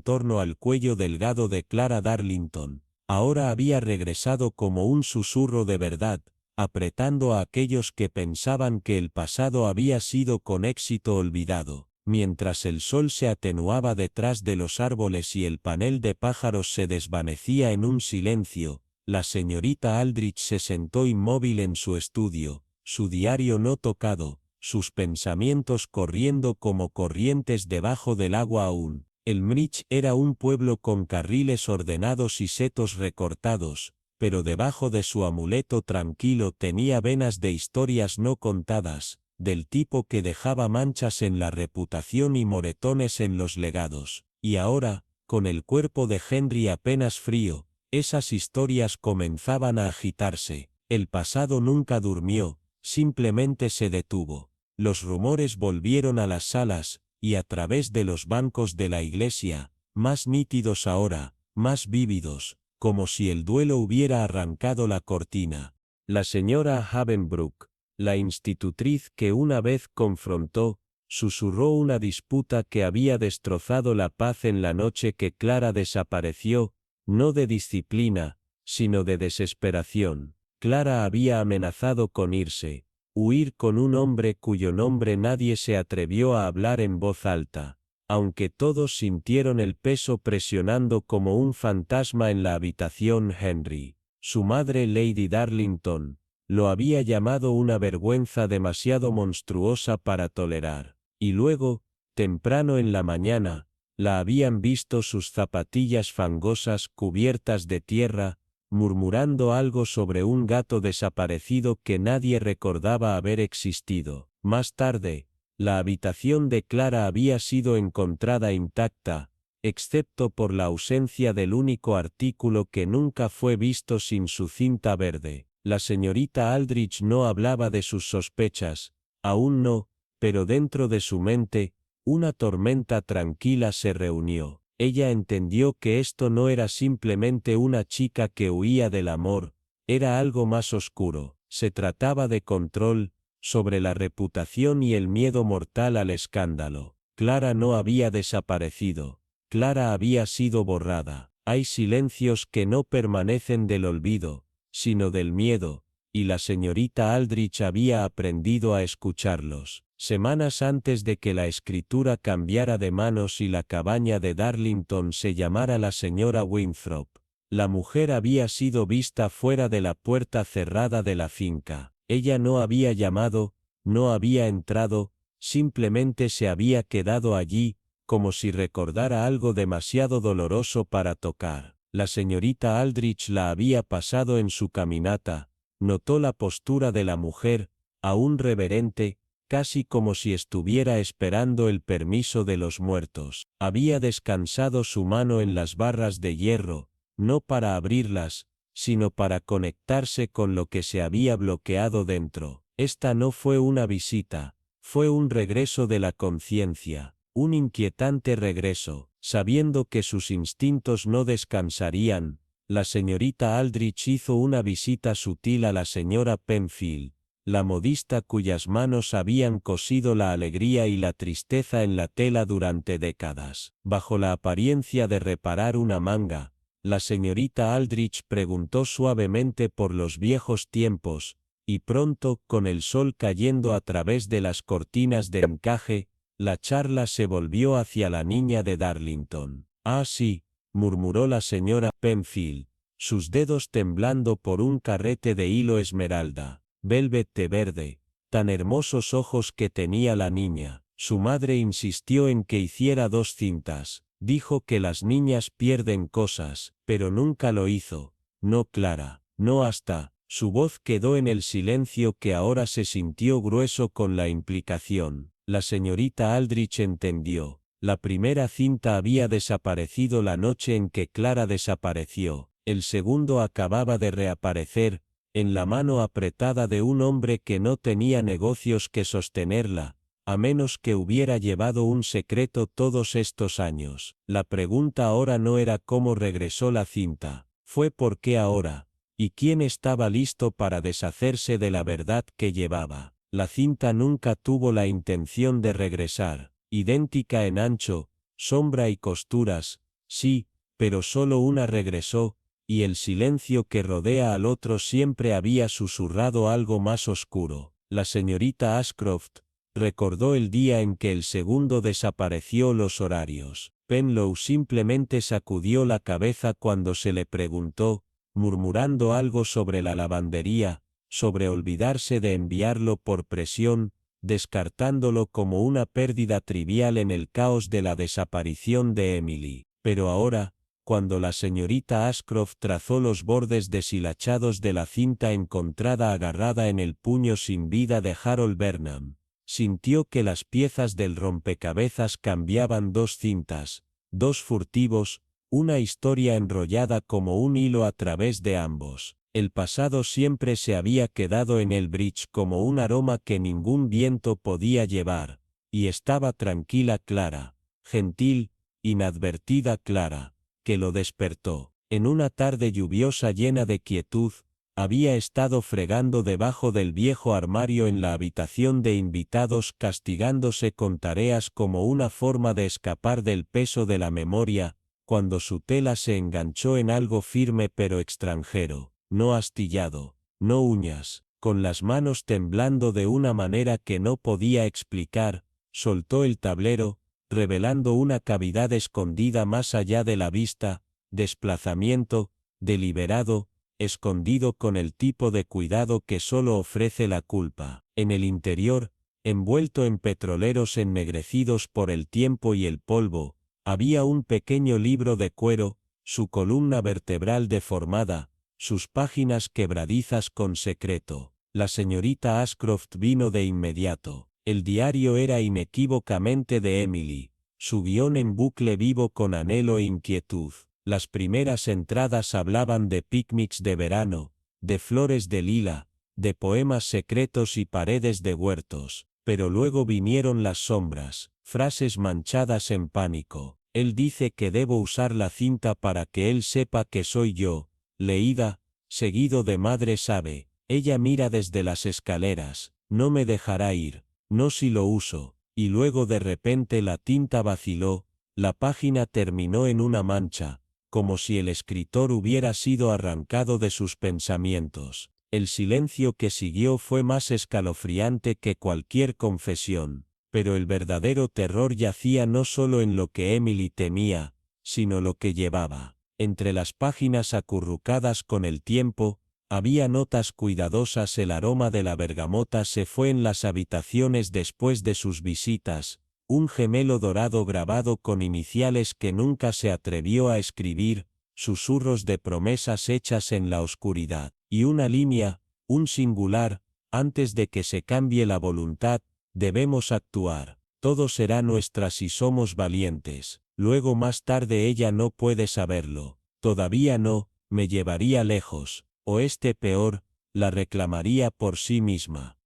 torno al cuello delgado de Clara Darlington, ahora había regresado como un susurro de verdad, apretando a aquellos que pensaban que el pasado había sido con éxito olvidado. Mientras el sol se atenuaba detrás de los árboles y el panel de pájaros se desvanecía en un silencio, la señorita Aldrich se sentó inmóvil en su estudio, su diario no tocado, sus pensamientos corriendo como corrientes debajo del agua aún. Elmridge era un pueblo con carriles ordenados y setos recortados, pero debajo de su amuleto tranquilo tenía venas de historias no contadas, del tipo que dejaba manchas en la reputación y moretones en los legados. Y ahora, con el cuerpo de Henry apenas frío, esas historias comenzaban a agitarse. El pasado nunca durmió, simplemente se detuvo. Los rumores volvieron a las salas, y a través de los bancos de la iglesia, más nítidos ahora, más vívidos, como si el duelo hubiera arrancado la cortina. La señora Havenbrook, la institutriz que una vez confrontó, susurró una disputa que había destrozado la paz en la noche que Clara desapareció, no de disciplina, sino de desesperación. Clara había amenazado con irse, huir con un hombre cuyo nombre nadie se atrevió a hablar en voz alta, aunque todos sintieron el peso presionando como un fantasma en la habitación. Henry, su madre Lady Darlington, lo había llamado una vergüenza demasiado monstruosa para tolerar, y luego, temprano en la mañana, la habían visto sus zapatillas fangosas cubiertas de tierra, murmurando algo sobre un gato desaparecido que nadie recordaba haber existido. Más tarde, la habitación de Clara había sido encontrada intacta, excepto por la ausencia del único artículo que nunca fue visto sin su cinta verde. La señorita Aldrich no hablaba de sus sospechas, aún no, pero dentro de su mente, una tormenta tranquila se reunió. Ella entendió que esto no era simplemente una chica que huía del amor, era algo más oscuro. Se trataba de control, sobre la reputación y el miedo mortal al escándalo. Clara no había desaparecido, Clara había sido borrada. Hay silencios que no permanecen del olvido, sino del miedo, y la señorita Aldrich había aprendido a escucharlos. Semanas antes de que la escritura cambiara de manos y la cabaña de Darlington se llamara la señora Winthrop, la mujer había sido vista fuera de la puerta cerrada de la finca. Ella no había llamado, no había entrado, simplemente se había quedado allí, como si recordara algo demasiado doloroso para tocar. La señorita Aldrich la había pasado en su caminata, notó la postura de la mujer, aún reverente, casi como si estuviera esperando el permiso de los muertos. Había descansado su mano en las barras de hierro, no para abrirlas, sino para conectarse con lo que se había bloqueado dentro. Esta no fue una visita, fue un regreso de la conciencia, un inquietante regreso. Sabiendo que sus instintos no descansarían, la señorita Aldrich hizo una visita sutil a la señora Penfield, la modista cuyas manos habían cosido la alegría y la tristeza en la tela durante décadas. Bajo la apariencia de reparar una manga, la señorita Aldrich preguntó suavemente por los viejos tiempos, y pronto, con el sol cayendo a través de las cortinas de encaje, la charla se volvió hacia la niña de Darlington. «Ah, sí», murmuró la señora Penfield, sus dedos temblando por un carrete de hilo esmeralda, velvet de verde, tan hermosos ojos que tenía la niña. Su madre insistió en que hiciera 2 cintas. Dijo que las niñas pierden cosas, pero nunca lo hizo. No Clara, no hasta. Su voz quedó en el silencio que ahora se sintió grueso con la implicación. La señorita Aldrich entendió. La primera cinta había desaparecido la noche en que Clara desapareció. El segundo acababa de reaparecer, en la mano apretada de un hombre que no tenía negocios que sostenerla, a menos que hubiera llevado un secreto todos estos años. La pregunta ahora no era cómo regresó la cinta. Fue porque ahora, ¿y quién estaba listo para deshacerse de la verdad que llevaba? La cinta nunca tuvo la intención de regresar, idéntica en ancho, sombra y costuras, sí, pero solo una regresó, y el silencio que rodea al otro siempre había susurrado algo más oscuro. La señorita Ashcroft recordó el día en que el segundo desapareció los horarios. Penlow simplemente sacudió la cabeza cuando se le preguntó, murmurando algo sobre la lavandería, sobre olvidarse de enviarlo por presión, descartándolo como una pérdida trivial en el caos de la desaparición de Emily. Pero ahora, cuando la señorita Ashcroft trazó los bordes deshilachados de la cinta encontrada agarrada en el puño sin vida de Harold Burnham, sintió que las piezas del rompecabezas cambiaban dos cintas, dos furtivos, una historia enrollada como un hilo a través de ambos. El pasado siempre se había quedado en el bridge como un aroma que ningún viento podía llevar, y estaba tranquila Clara, gentil, inadvertida Clara, que lo despertó. En una tarde lluviosa llena de quietud, había estado fregando debajo del viejo armario en la habitación de invitados, castigándose con tareas como una forma de escapar del peso de la memoria, cuando su tela se enganchó en algo firme pero extranjero, no astillado, no uñas. Con las manos temblando de una manera que no podía explicar, soltó el tablero, revelando una cavidad escondida más allá de la vista, desplazamiento, deliberado, escondido con el tipo de cuidado que solo ofrece la culpa. En el interior, envuelto en petroleros ennegrecidos por el tiempo y el polvo, había un pequeño libro de cuero, su columna vertebral deformada, sus páginas quebradizas con secreto. La señorita Ashcroft vino de inmediato. El diario era inequívocamente de Emily, su guión en bucle vivo con anhelo e inquietud. Las primeras entradas hablaban de picnics de verano, de flores de lila, de poemas secretos y paredes de huertos, pero luego vinieron las sombras, frases manchadas en pánico. Él dice que debo usar la cinta para que él sepa que soy yo, leída, seguido de madre sabe, ella mira desde las escaleras, no me dejará ir, no si lo uso, y luego de repente la tinta vaciló, la página terminó en una mancha, como si el escritor hubiera sido arrancado de sus pensamientos. El silencio que siguió fue más escalofriante que cualquier confesión, pero el verdadero terror yacía no solo en lo que Emily temía, sino lo que llevaba. Entre las páginas acurrucadas con el tiempo, había notas cuidadosas. El aroma de la bergamota se fue en las habitaciones después de sus visitas, un gemelo dorado grabado con iniciales que nunca se atrevió a escribir, susurros de promesas hechas en la oscuridad, y una línea, un singular, antes de que se cambie la voluntad, debemos actuar, todo será nuestra si somos valientes. Luego más tarde ella no puede saberlo, todavía no, me llevaría lejos, o peor, la reclamaría por sí misma.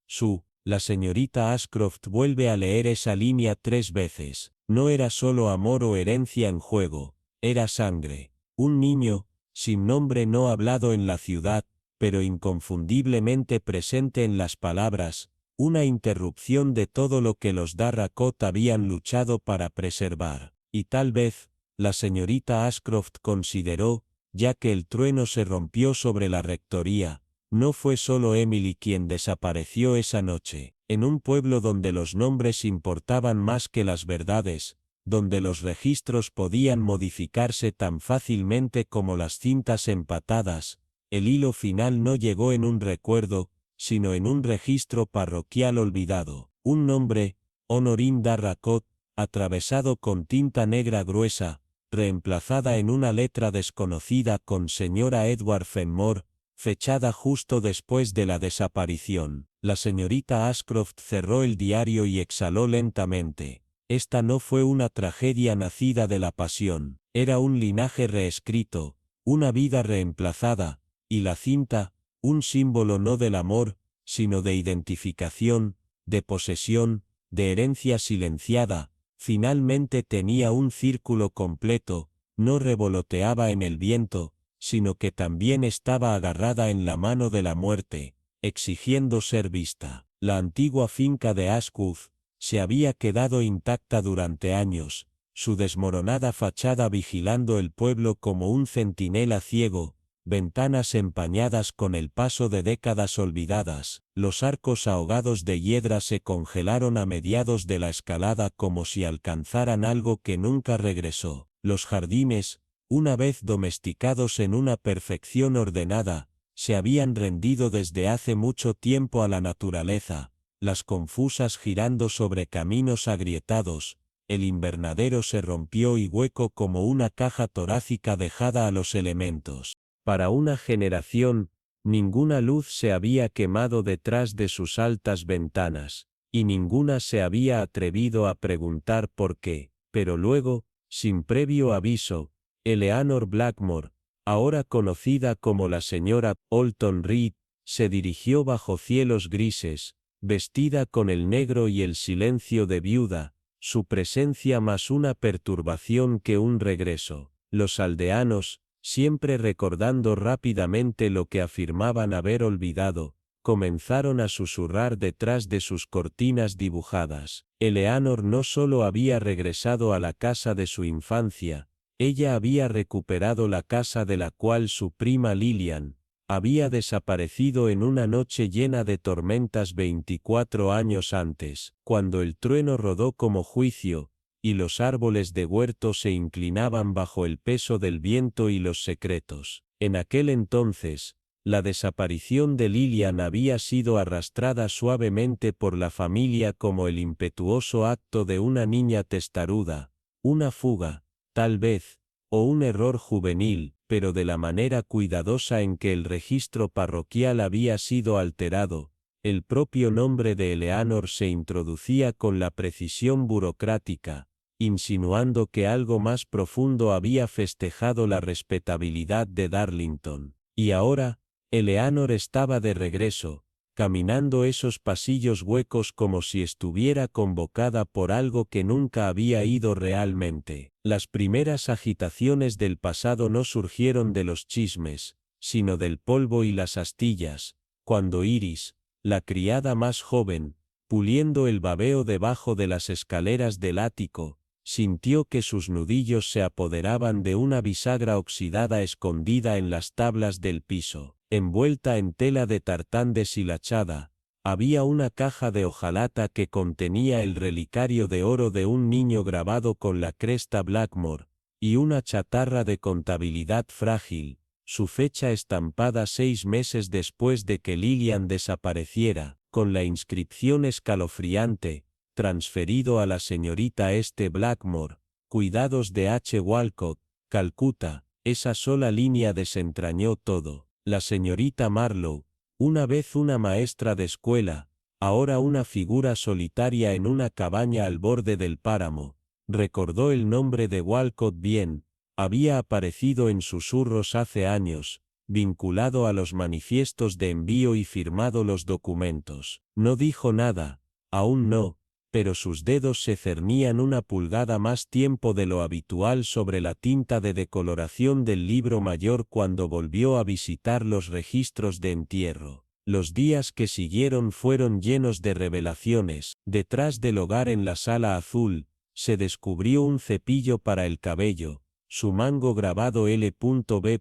La señorita Ashcroft vuelve a leer esa línea 3 veces. No era solo amor o herencia en juego, era sangre. Un niño, sin nombre no hablado en la ciudad, pero inconfundiblemente presente en las palabras, una interrupción de todo lo que los Darracot habían luchado para preservar. Y tal vez, la señorita Ashcroft consideró, ya que el trueno se rompió sobre la rectoría, no fue solo Emily quien desapareció esa noche, en un pueblo donde los nombres importaban más que las verdades, donde los registros podían modificarse tan fácilmente como las cintas empatadas, el hilo final no llegó en un recuerdo, sino en un registro parroquial olvidado, un nombre, Honorine Darracot, atravesado con tinta negra gruesa, reemplazada en una letra desconocida con señora Edward Fenmore, fechada justo después de la desaparición. La señorita Ashcroft cerró el diario y exhaló lentamente. Esta no fue una tragedia nacida de la pasión, era un linaje reescrito, una vida reemplazada, y la cinta, un símbolo no del amor, sino de identificación, de posesión, de herencia silenciada, finalmente tenía un círculo completo, no revoloteaba en el viento, sino que también estaba agarrada en la mano de la muerte, exigiendo ser vista. La antigua finca de Asquith se había quedado intacta durante años, su desmoronada fachada vigilando el pueblo como un centinela ciego, ventanas empañadas con el paso de décadas olvidadas, los arcos ahogados de hiedra se congelaron a mediados de la escalada como si alcanzaran algo que nunca regresó. Los jardines, una vez domesticados en una perfección ordenada, se habían rendido desde hace mucho tiempo a la naturaleza, las confusas girando sobre caminos agrietados, el invernadero se rompió y hueco como una caja torácica dejada a los elementos. Para una generación, ninguna luz se había quemado detrás de sus altas ventanas, y ninguna se había atrevido a preguntar por qué, pero luego, sin previo aviso, Eleanor Blackmore, ahora conocida como la señora Olton Reed, se dirigió bajo cielos grises, vestida con el negro y el silencio de viuda, su presencia más una perturbación que un regreso. Los aldeanos, siempre recordando rápidamente lo que afirmaban haber olvidado, comenzaron a susurrar detrás de sus cortinas dibujadas. Eleanor no solo había regresado a la casa de su infancia, ella había recuperado la casa de la cual su prima Lillian había desaparecido en una noche llena de tormentas 24 años antes, cuando el trueno rodó como juicio, y los árboles de huerto se inclinaban bajo el peso del viento y los secretos. En aquel entonces, la desaparición de Lillian había sido arrastrada suavemente por la familia como el impetuoso acto de una niña testaruda, una fuga, tal vez, o un error juvenil, pero de la manera cuidadosa en que el registro parroquial había sido alterado, el propio nombre de Eleanor se introducía con la precisión burocrática, insinuando que algo más profundo había festejado la respetabilidad de Darlington. Y ahora, Eleanor estaba de regreso, caminando esos pasillos huecos como si estuviera convocada por algo que nunca había ido realmente. Las primeras agitaciones del pasado no surgieron de los chismes, sino del polvo y las astillas, cuando Iris, la criada más joven, puliendo el babeo debajo de las escaleras del ático, sintió que sus nudillos se apoderaban de una bisagra oxidada escondida en las tablas del piso. Envuelta en tela de tartán deshilachada, había una caja de hojalata que contenía el relicario de oro de un niño grabado con la cresta Blackmore, y una chatarra de contabilidad frágil, su fecha estampada 6 meses después de que Lillian desapareciera, con la inscripción escalofriante, transferido a la señorita Blackmore, cuidados de H. Walcott, Calcuta. Esa sola línea desentrañó todo. La señorita Marlowe, una vez una maestra de escuela, ahora una figura solitaria en una cabaña al borde del páramo, recordó el nombre de Walcott bien, había aparecido en susurros hace años, vinculado a los manifiestos de envío y firmado los documentos. No dijo nada, aún no, pero sus dedos se cernían una pulgada más tiempo de lo habitual sobre la tinta de decoloración del libro mayor cuando volvió a visitar los registros de entierro. Los días que siguieron fueron llenos de revelaciones. Detrás del hogar en la sala azul, se descubrió un cepillo para el cabello, su mango grabado L.B.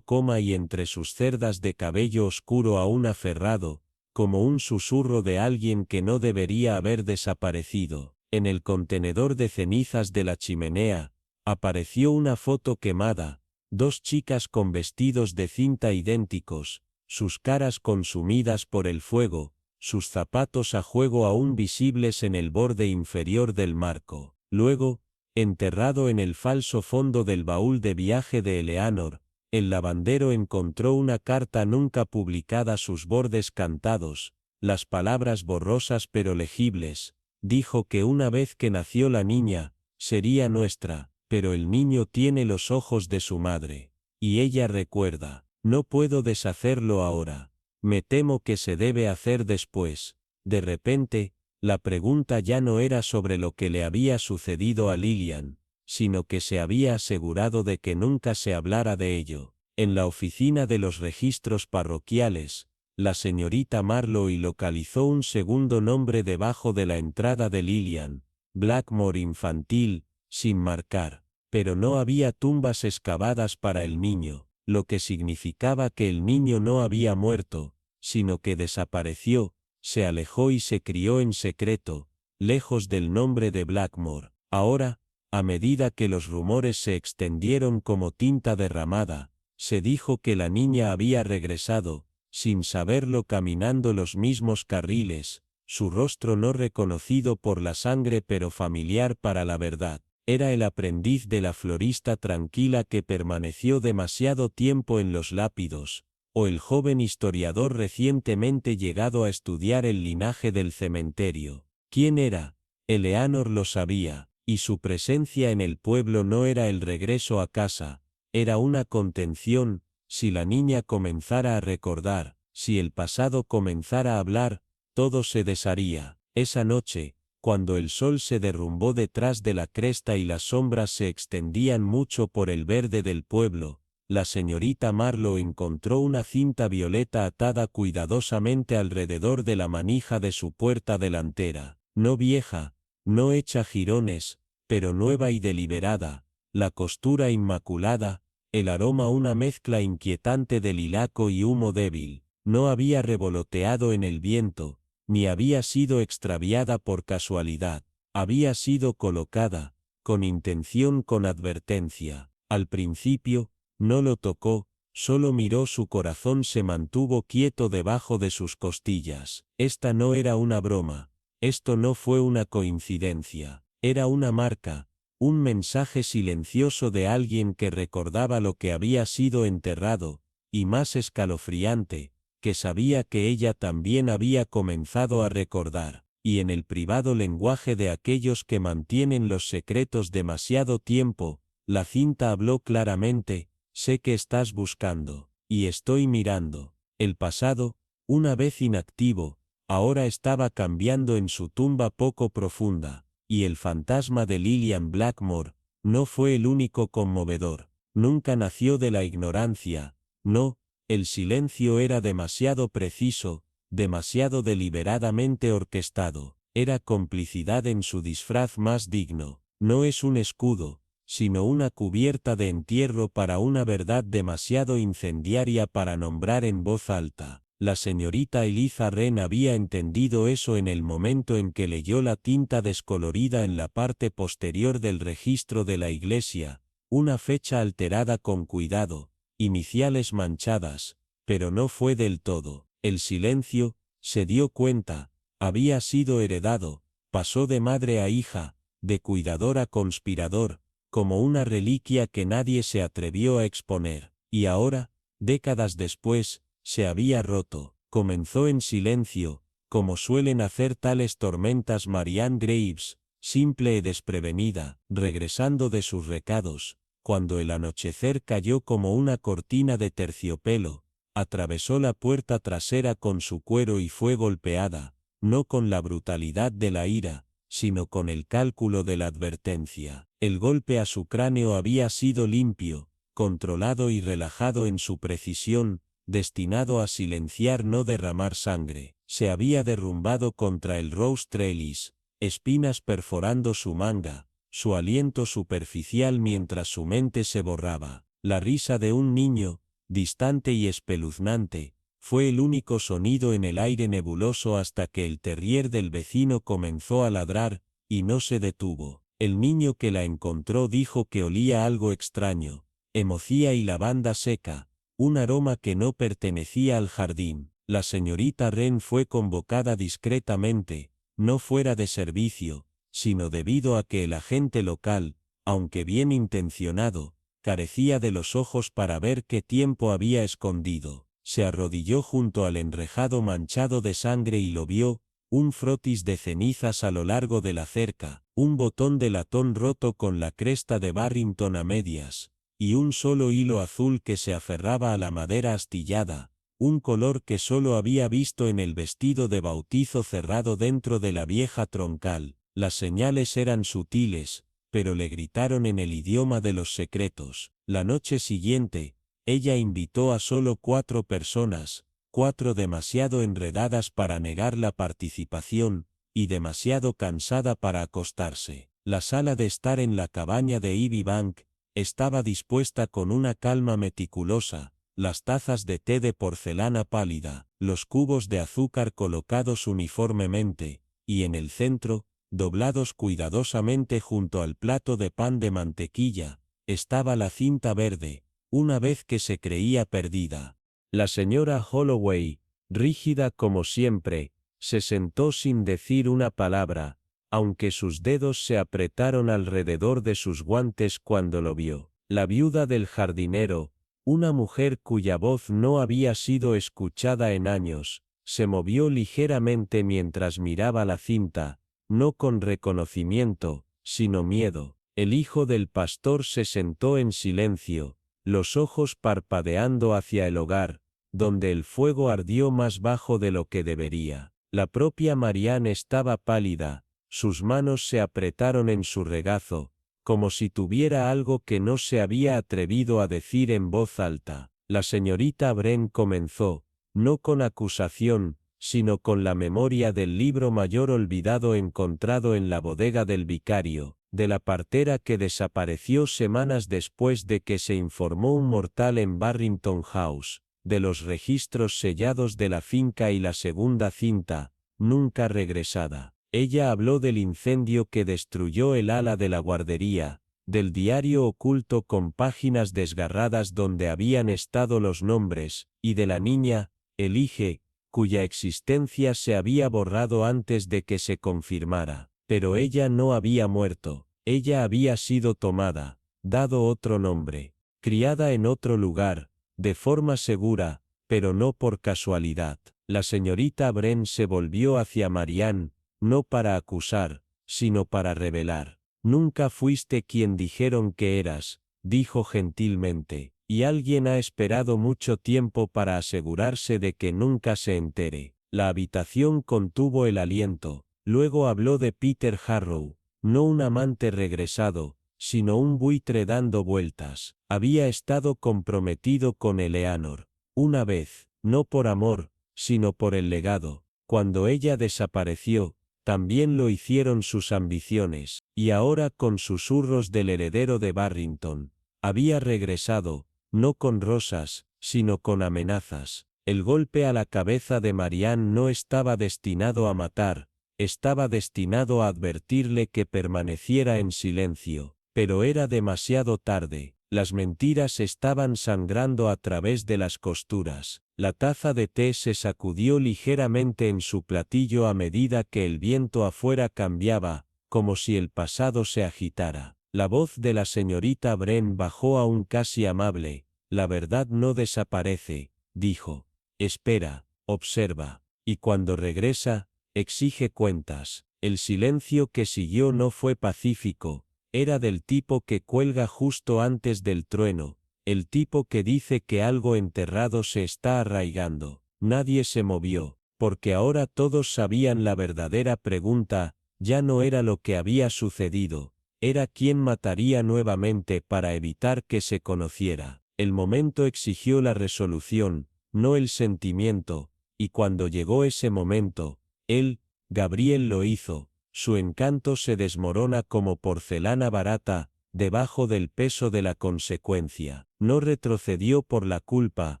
y entre sus cerdas de cabello oscuro aún aferrado, como un susurro de alguien que no debería haber desaparecido. En el contenedor de cenizas de la chimenea, apareció una foto quemada, 2 chicas con vestidos de cinta idénticos, sus caras consumidas por el fuego, sus zapatos a juego aún visibles en el borde inferior del marco. Luego, enterrado en el falso fondo del baúl de viaje de Eleanor, el lavandero encontró una carta nunca publicada, sus bordes cantados, las palabras borrosas pero legibles. Dijo que una vez que nació la niña, sería nuestra, pero el niño tiene los ojos de su madre. Y ella recuerda, no puedo deshacerlo ahora, me temo que se debe hacer después. De repente, la pregunta ya no era sobre lo que le había sucedido a Lillian, sino que se había asegurado de que nunca se hablara de ello. En la oficina de los registros parroquiales, la señorita Marlowe localizó un segundo nombre debajo de la entrada de Lillian, Blackmore infantil, sin marcar, pero no había tumbas excavadas para el niño, lo que significaba que el niño no había muerto, sino que desapareció, se alejó y se crió en secreto, lejos del nombre de Blackmore. Ahora, a medida que los rumores se extendieron como tinta derramada, se dijo que la niña había regresado, sin saberlo caminando los mismos carriles, su rostro no reconocido por la sangre pero familiar para la verdad. Era el aprendiz de la florista tranquila que permaneció demasiado tiempo en los lápidos, o el joven historiador recientemente llegado a estudiar el linaje del cementerio. ¿Quién era? Eleanor lo sabía, y su presencia en el pueblo no era el regreso a casa, era una contención. Si la niña comenzara a recordar, si el pasado comenzara a hablar, todo se desharía. Esa noche, cuando el sol se derrumbó detrás de la cresta y las sombras se extendían mucho por el verde del pueblo, la señorita Marlowe encontró una cinta violeta atada cuidadosamente alrededor de la manija de su puerta delantera, no vieja, no hecha jirones, pero nueva y deliberada, la costura inmaculada, el aroma una mezcla inquietante de lilaco y humo débil, no había revoloteado en el viento, ni había sido extraviada por casualidad, había sido colocada, con intención, con advertencia. Al principio, no lo tocó, solo miró, su corazón se mantuvo quieto debajo de sus costillas. Esta no era una broma, esto no fue una coincidencia, era una marca, un mensaje silencioso de alguien que recordaba lo que había sido enterrado, y más escalofriante, que sabía que ella también había comenzado a recordar, y en el privado lenguaje de aquellos que mantienen los secretos demasiado tiempo, la cinta habló claramente: sé que estás buscando, y estoy mirando. El pasado, una vez inactivo, ahora estaba cambiando en su tumba poco profunda. Y el fantasma de Lillian Blackmore no fue el único conmovedor. Nunca nació de la ignorancia, no, el silencio era demasiado preciso, demasiado deliberadamente orquestado. Era complicidad en su disfraz más digno. No es un escudo, sino una cubierta de entierro para una verdad demasiado incendiaria para nombrar en voz alta. La señorita Eliza Wren había entendido eso en el momento en que leyó la tinta descolorida en la parte posterior del registro de la iglesia, una fecha alterada con cuidado, iniciales manchadas, pero no fue del todo. El silencio, se dio cuenta, había sido heredado, pasó de madre a hija, de cuidador a conspirador, como una reliquia que nadie se atrevió a exponer, y ahora, décadas después, se había roto. Comenzó en silencio, como suelen hacer tales tormentas Marianne Graves, simple y desprevenida, regresando de sus recados, cuando el anochecer cayó como una cortina de terciopelo, atravesó la puerta trasera con su cuero y fue golpeada, no con la brutalidad de la ira, sino con el cálculo de la advertencia. El golpe a su cráneo había sido limpio, controlado y relajado en su precisión, destinado a silenciar, no derramar sangre. Se había derrumbado contra el rose trellis, espinas perforando su manga, su aliento superficial mientras su mente se borraba. La risa de un niño, distante y espeluznante, fue el único sonido en el aire nebuloso hasta que el terrier del vecino comenzó a ladrar, y no se detuvo. El niño que la encontró dijo que olía algo extraño, emocía y lavanda seca, un aroma que no pertenecía al jardín. La señorita Wren fue convocada discretamente, no fuera de servicio, sino debido a que el agente local, aunque bien intencionado, carecía de los ojos para ver qué tiempo había escondido. Se arrodilló junto al enrejado manchado de sangre y lo vio, un frotis de cenizas a lo largo de la cerca, un botón de latón roto con la cresta de Barrington a medias, y un solo hilo azul que se aferraba a la madera astillada, un color que solo había visto en el vestido de bautizo cerrado dentro de la vieja troncal. Las señales eran sutiles, pero le gritaron en el idioma de los secretos. La noche siguiente, Ella invitó a solo 4 personas, 4 demasiado enredadas para negar la participación, y demasiado cansada para acostarse. La sala de estar en la cabaña de Ivy Bank estaba dispuesta con una calma meticulosa, las tazas de té de porcelana pálida, los cubos de azúcar colocados uniformemente, y en el centro, doblados cuidadosamente junto al plato de pan de mantequilla, estaba la cinta verde, una vez que se creía perdida. La señora Holloway, rígida como siempre, se sentó sin decir una palabra, aunque sus dedos se apretaron alrededor de sus guantes cuando lo vio. La viuda del jardinero, una mujer cuya voz no había sido escuchada en años, se movió ligeramente mientras miraba la cinta, no con reconocimiento, sino miedo. El hijo del pastor se sentó en silencio, los ojos parpadeando hacia el hogar, donde el fuego ardió más bajo de lo que debería. La propia Marianne estaba pálida, sus manos se apretaron en su regazo, como si tuviera algo que no se había atrevido a decir en voz alta. La señorita Wren comenzó, no con acusación, sino con la memoria del libro mayor olvidado encontrado en la bodega del vicario, de la partera que desapareció semanas después de que se informó un mortal en Barrington House, de los registros sellados de la finca y la segunda cinta, nunca regresada. Ella habló del incendio que destruyó el ala de la guardería, del diario oculto con páginas desgarradas donde habían estado los nombres, y de la niña, Elige, cuya existencia se había borrado antes de que se confirmara. Pero ella no había muerto, ella había sido tomada, dado otro nombre, criada en otro lugar, de forma segura, pero no por casualidad. La señorita Wren se volvió hacia Marianne, no para acusar, sino para revelar. Nunca fuiste quien dijeron que eras, dijo gentilmente, y alguien ha esperado mucho tiempo para asegurarse de que nunca se entere. La habitación contuvo el aliento, luego habló de Peter Harrow, no un amante regresado, sino un buitre dando vueltas. Había estado comprometido con Eleanor, una vez, no por amor, sino por el legado. Cuando ella desapareció, también lo hicieron sus ambiciones, y ahora con susurros del heredero de Barrington, había regresado, no con rosas, sino con amenazas. El golpe a la cabeza de Marianne no estaba destinado a matar, estaba destinado a advertirle que permaneciera en silencio, pero era demasiado tarde. Las mentiras estaban sangrando a través de las costuras. La taza de té se sacudió ligeramente en su platillo a medida que el viento afuera cambiaba, como si el pasado se agitara. La voz de la señorita Wren bajó aún casi amable. La verdad no desaparece, dijo. Espera, observa, y cuando regresa, exige cuentas. El silencio que siguió no fue pacífico. Era del tipo que cuelga justo antes del trueno, el tipo que dice que algo enterrado se está arraigando. Nadie se movió, porque ahora todos sabían la verdadera pregunta, ya no era lo que había sucedido, era quién mataría nuevamente para evitar que se conociera. El momento exigió la resolución, no el sentimiento, y cuando llegó ese momento, él, Gabriel lo hizo. Su encanto se desmorona como porcelana barata, debajo del peso de la consecuencia. No retrocedió por la culpa,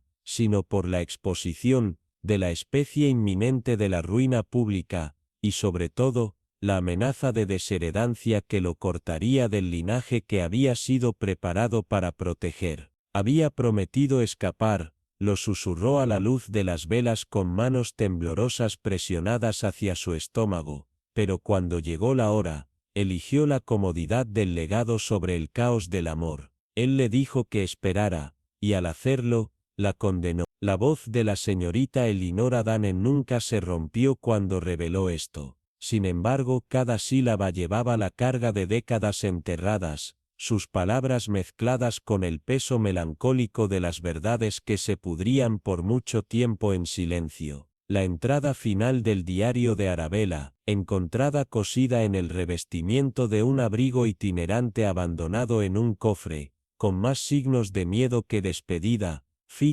sino por la exposición, de la especie inminente de la ruina pública, y sobre todo, la amenaza de desheredancia que lo cortaría del linaje que había sido preparado para proteger. Había prometido escapar, lo susurró a la luz de las velas con manos temblorosas presionadas hacia su estómago. Pero cuando llegó la hora, eligió la comodidad del legado sobre el caos del amor. Él le dijo que esperara, y al hacerlo, la condenó. La voz de la señorita Elinora Danen nunca se rompió cuando reveló esto. Sin embargo, cada sílaba llevaba la carga de décadas enterradas, sus palabras mezcladas con el peso melancólico de las verdades que se pudrían por mucho tiempo en silencio. La entrada final del diario de Arabella, encontrada cosida en el revestimiento de un abrigo itinerante abandonado en un cofre, con más signos de miedo que despedida,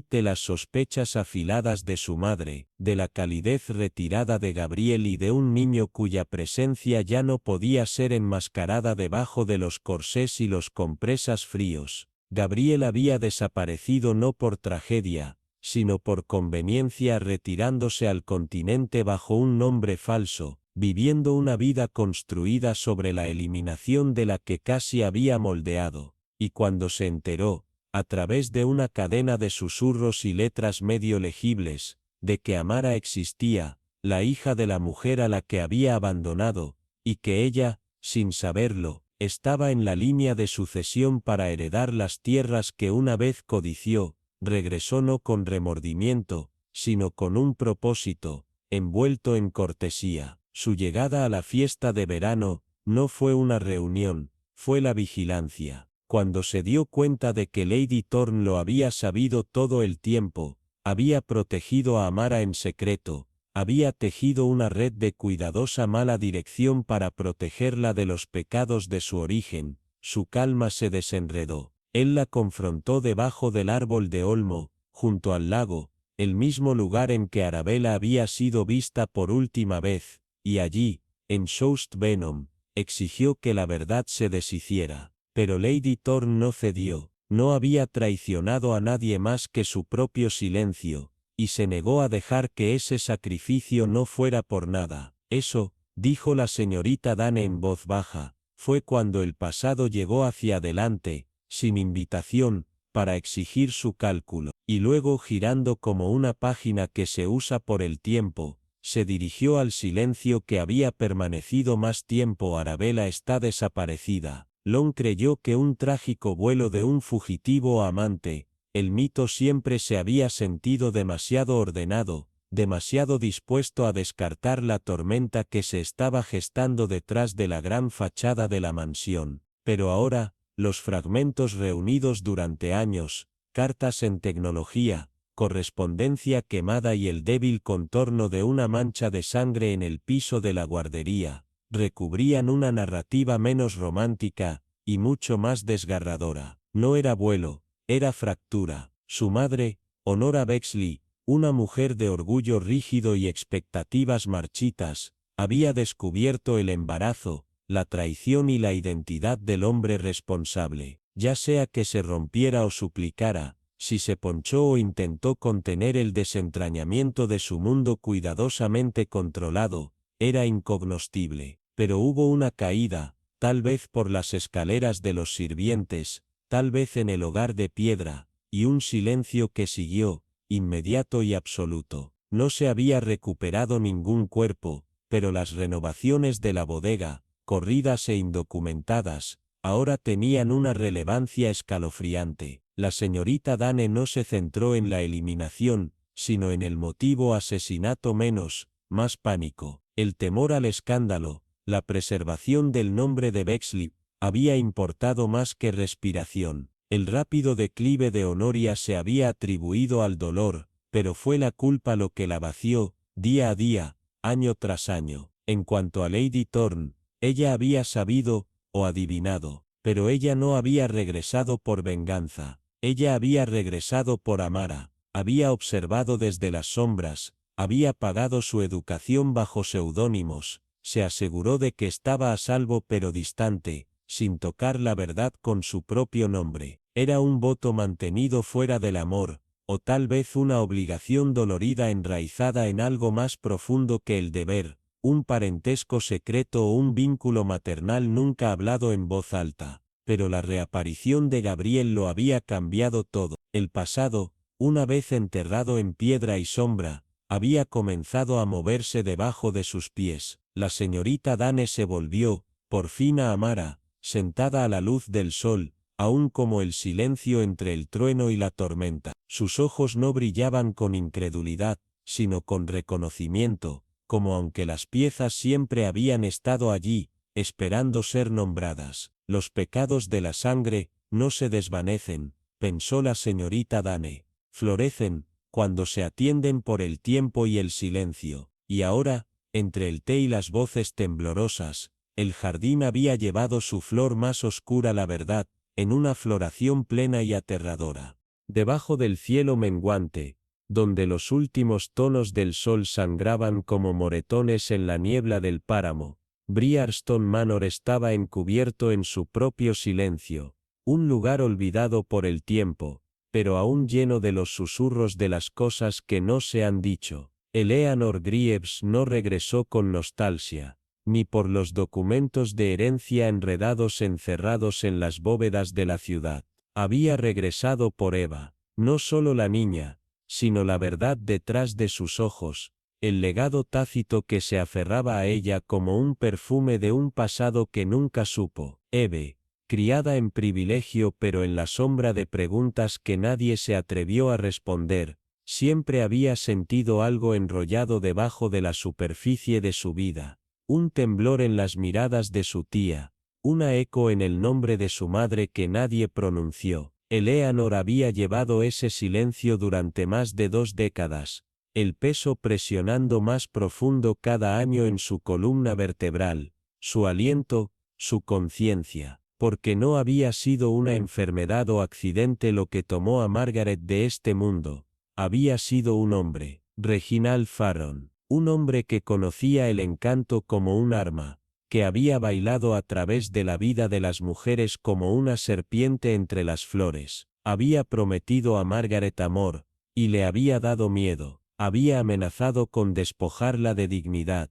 de las sospechas afiladas de su madre, de la calidez retirada de Gabriel y de un niño cuya presencia ya no podía ser enmascarada debajo de los corsés y los compresas fríos. Gabriel había desaparecido no por tragedia, sino por conveniencia, retirándose al continente bajo un nombre falso, viviendo una vida construida sobre la eliminación de la que casi había moldeado, y cuando se enteró, a través de una cadena de susurros y letras medio legibles, de que Amara existía, la hija de la mujer a la que había abandonado, y que ella, sin saberlo, estaba en la línea de sucesión para heredar las tierras que una vez codició, regresó no con remordimiento, sino con un propósito, envuelto en cortesía. Su llegada a la fiesta de verano no fue una reunión, fue la vigilancia. Cuando se dio cuenta de que Lady Thorne lo había sabido todo el tiempo, había protegido a Amara en secreto, había tejido una red de cuidadosa mala dirección para protegerla de los pecados de su origen, su calma se desenredó. Él la confrontó debajo del árbol de olmo, junto al lago, el mismo lugar en que Arabella había sido vista por última vez, y allí, en South Venom, exigió que la verdad se deshiciera. Pero Lady Thorne no cedió, no había traicionado a nadie más que su propio silencio, y se negó a dejar que ese sacrificio no fuera por nada. Eso, dijo la señorita Dane en voz baja, fue cuando el pasado llegó hacia adelante, sin invitación, para exigir su cálculo, y luego girando como una página que se usa por el tiempo, se dirigió al silencio que había permanecido más tiempo. Arabella está desaparecida. Lon creyó que un trágico vuelo de un fugitivo amante, el mito siempre se había sentido demasiado ordenado, demasiado dispuesto a descartar la tormenta que se estaba gestando detrás de la gran fachada de la mansión. Pero ahora, los fragmentos reunidos durante años, cartas en tecnología, correspondencia quemada y el débil contorno de una mancha de sangre en el piso de la guardería, recubrían una narrativa menos romántica, y mucho más desgarradora. No era vuelo, era fractura. Su madre, Honora Bexley, una mujer de orgullo rígido y expectativas marchitas, había descubierto el embarazo, la traición y la identidad del hombre responsable. Ya sea que se rompiera o suplicara, si se ponchó o intentó contener el desentrañamiento de su mundo cuidadosamente controlado, era incognoscible. Pero hubo una caída, tal vez por las escaleras de los sirvientes, tal vez en el hogar de piedra, y un silencio que siguió, inmediato y absoluto. No se había recuperado ningún cuerpo, pero las renovaciones de la bodega, corridas e indocumentadas, ahora tenían una relevancia escalofriante. La señorita Dane no se centró en la eliminación, sino en el motivo asesinato menos, más pánico, el temor al escándalo. La preservación del nombre de Bexley había importado más que respiración. El rápido declive de Honoria se había atribuido al dolor, pero fue la culpa lo que la vació, día a día, año tras año. En cuanto a Lady Thorne, ella había sabido, o adivinado, pero ella no había regresado por venganza. Ella había regresado por Amara, había observado desde las sombras, había pagado su educación bajo seudónimos, se aseguró de que estaba a salvo pero distante, sin tocar la verdad con su propio nombre. Era un voto mantenido fuera del amor, o tal vez una obligación dolorida enraizada en algo más profundo que el deber, un parentesco secreto o un vínculo maternal nunca hablado en voz alta. Pero la reaparición de Gabriel lo había cambiado todo. El pasado, una vez enterrado en piedra y sombra, había comenzado a moverse debajo de sus pies. La señorita Dane se volvió, por fin a Amara, sentada a la luz del sol, aún como el silencio entre el trueno y la tormenta. Sus ojos no brillaban con incredulidad, sino con reconocimiento, como aunque las piezas siempre habían estado allí, esperando ser nombradas. Los pecados de la sangre no se desvanecen, pensó la señorita Dane, florecen cuando se atienden por el tiempo y el silencio. Y ahora, entre el té y las voces temblorosas, el jardín había llevado su flor más oscura, la verdad, en una floración plena y aterradora. Debajo del cielo menguante, donde los últimos tonos del sol sangraban como moretones en la niebla del páramo, Briarston Manor estaba encubierto en su propio silencio, un lugar olvidado por el tiempo, pero aún lleno de los susurros de las cosas que no se han dicho. Eleanor Greaves no regresó con nostalgia, ni por los documentos de herencia encerrados en las bóvedas de la ciudad. Había regresado por Eva, no solo la niña, sino la verdad detrás de sus ojos, el legado tácito que se aferraba a ella como un perfume de un pasado que nunca supo. Eve, criada en privilegio pero en la sombra de preguntas que nadie se atrevió a responder, siempre había sentido algo enrollado debajo de la superficie de su vida, un temblor en las miradas de su tía, una eco en el nombre de su madre que nadie pronunció. Eleanor había llevado ese silencio durante más de 2 décadas, el peso presionando más profundo cada año en su columna vertebral, su aliento, su conciencia, porque no había sido una enfermedad o accidente lo que tomó a Margaret de este mundo, había sido un hombre, Reginald Farron, un hombre que conocía el encanto como un arma, que había bailado a través de la vida de las mujeres como una serpiente entre las flores, había prometido a Margaret amor, y le había dado miedo, había amenazado con despojarla de dignidad.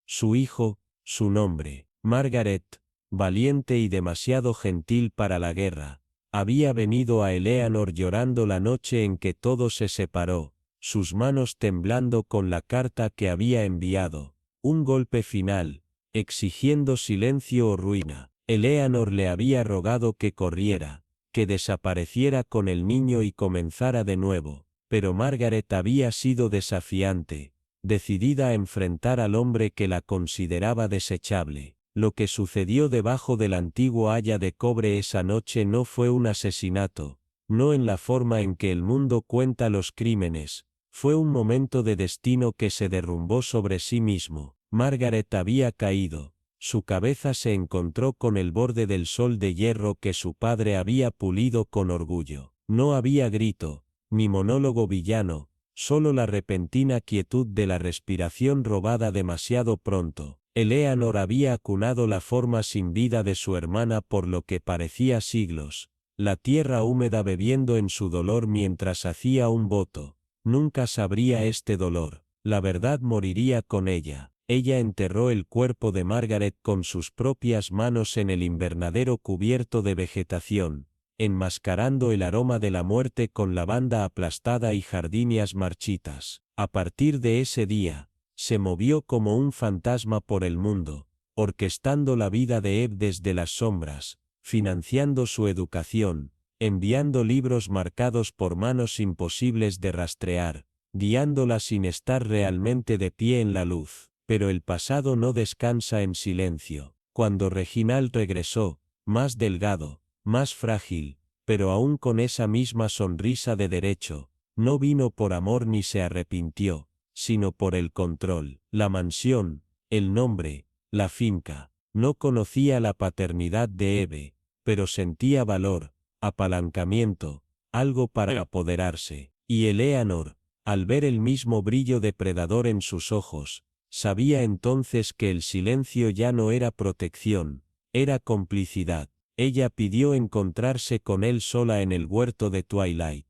Su hijo, su nombre, Margaret, valiente y demasiado gentil para la guerra, había venido a Eleanor llorando la noche en que todo se separó, sus manos temblando con la carta que había enviado, un golpe final, exigiendo silencio o ruina. Eleanor le había rogado que corriera, que desapareciera con el niño y comenzara de nuevo, pero Margaret había sido desafiante, decidida a enfrentar al hombre que la consideraba desechable. Lo que sucedió debajo del antiguo haya de cobre esa noche no fue un asesinato, no en la forma en que el mundo cuenta los crímenes, fue un momento de destino que se derrumbó sobre sí mismo. Margaret había caído, su cabeza se encontró con el borde del sol de hierro que su padre había pulido con orgullo. No había grito, ni monólogo villano, solo la repentina quietud de la respiración robada demasiado pronto. Eleanor había acunado la forma sin vida de su hermana por lo que parecía siglos, la tierra húmeda bebiendo en su dolor mientras hacía un voto. Nunca sabría este dolor, la verdad moriría con ella. Ella enterró el cuerpo de Margaret con sus propias manos en el invernadero cubierto de vegetación, enmascarando el aroma de la muerte con lavanda aplastada y jardinias marchitas. A partir de ese día, se movió como un fantasma por el mundo, orquestando la vida de Eve desde las sombras, financiando su educación, enviando libros marcados por manos imposibles de rastrear, guiándola sin estar realmente de pie en la luz. Pero el pasado no descansa en silencio. Cuando Reginald regresó, más delgado, más frágil, pero aún con esa misma sonrisa de derecho, no vino por amor ni se arrepintió, sino por el control, la mansión, el nombre, la finca. No conocía la paternidad de Eve, pero sentía valor, apalancamiento, algo para apoderarse. Y Eleanor, al ver el mismo brillo depredador en sus ojos, sabía entonces que el silencio ya no era protección, era complicidad. Ella pidió encontrarse con él sola en el huerto de Twilight,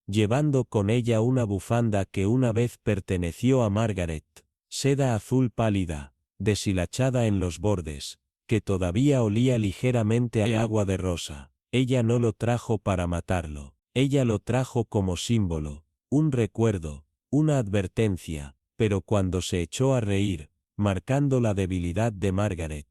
llevando con ella una bufanda que una vez perteneció a Margaret, seda azul pálida, deshilachada en los bordes, que todavía olía ligeramente a agua de rosa. Ella no lo trajo para matarlo, ella lo trajo como símbolo, un recuerdo, una advertencia. Pero cuando se echó a reír, marcando la debilidad de Margaret,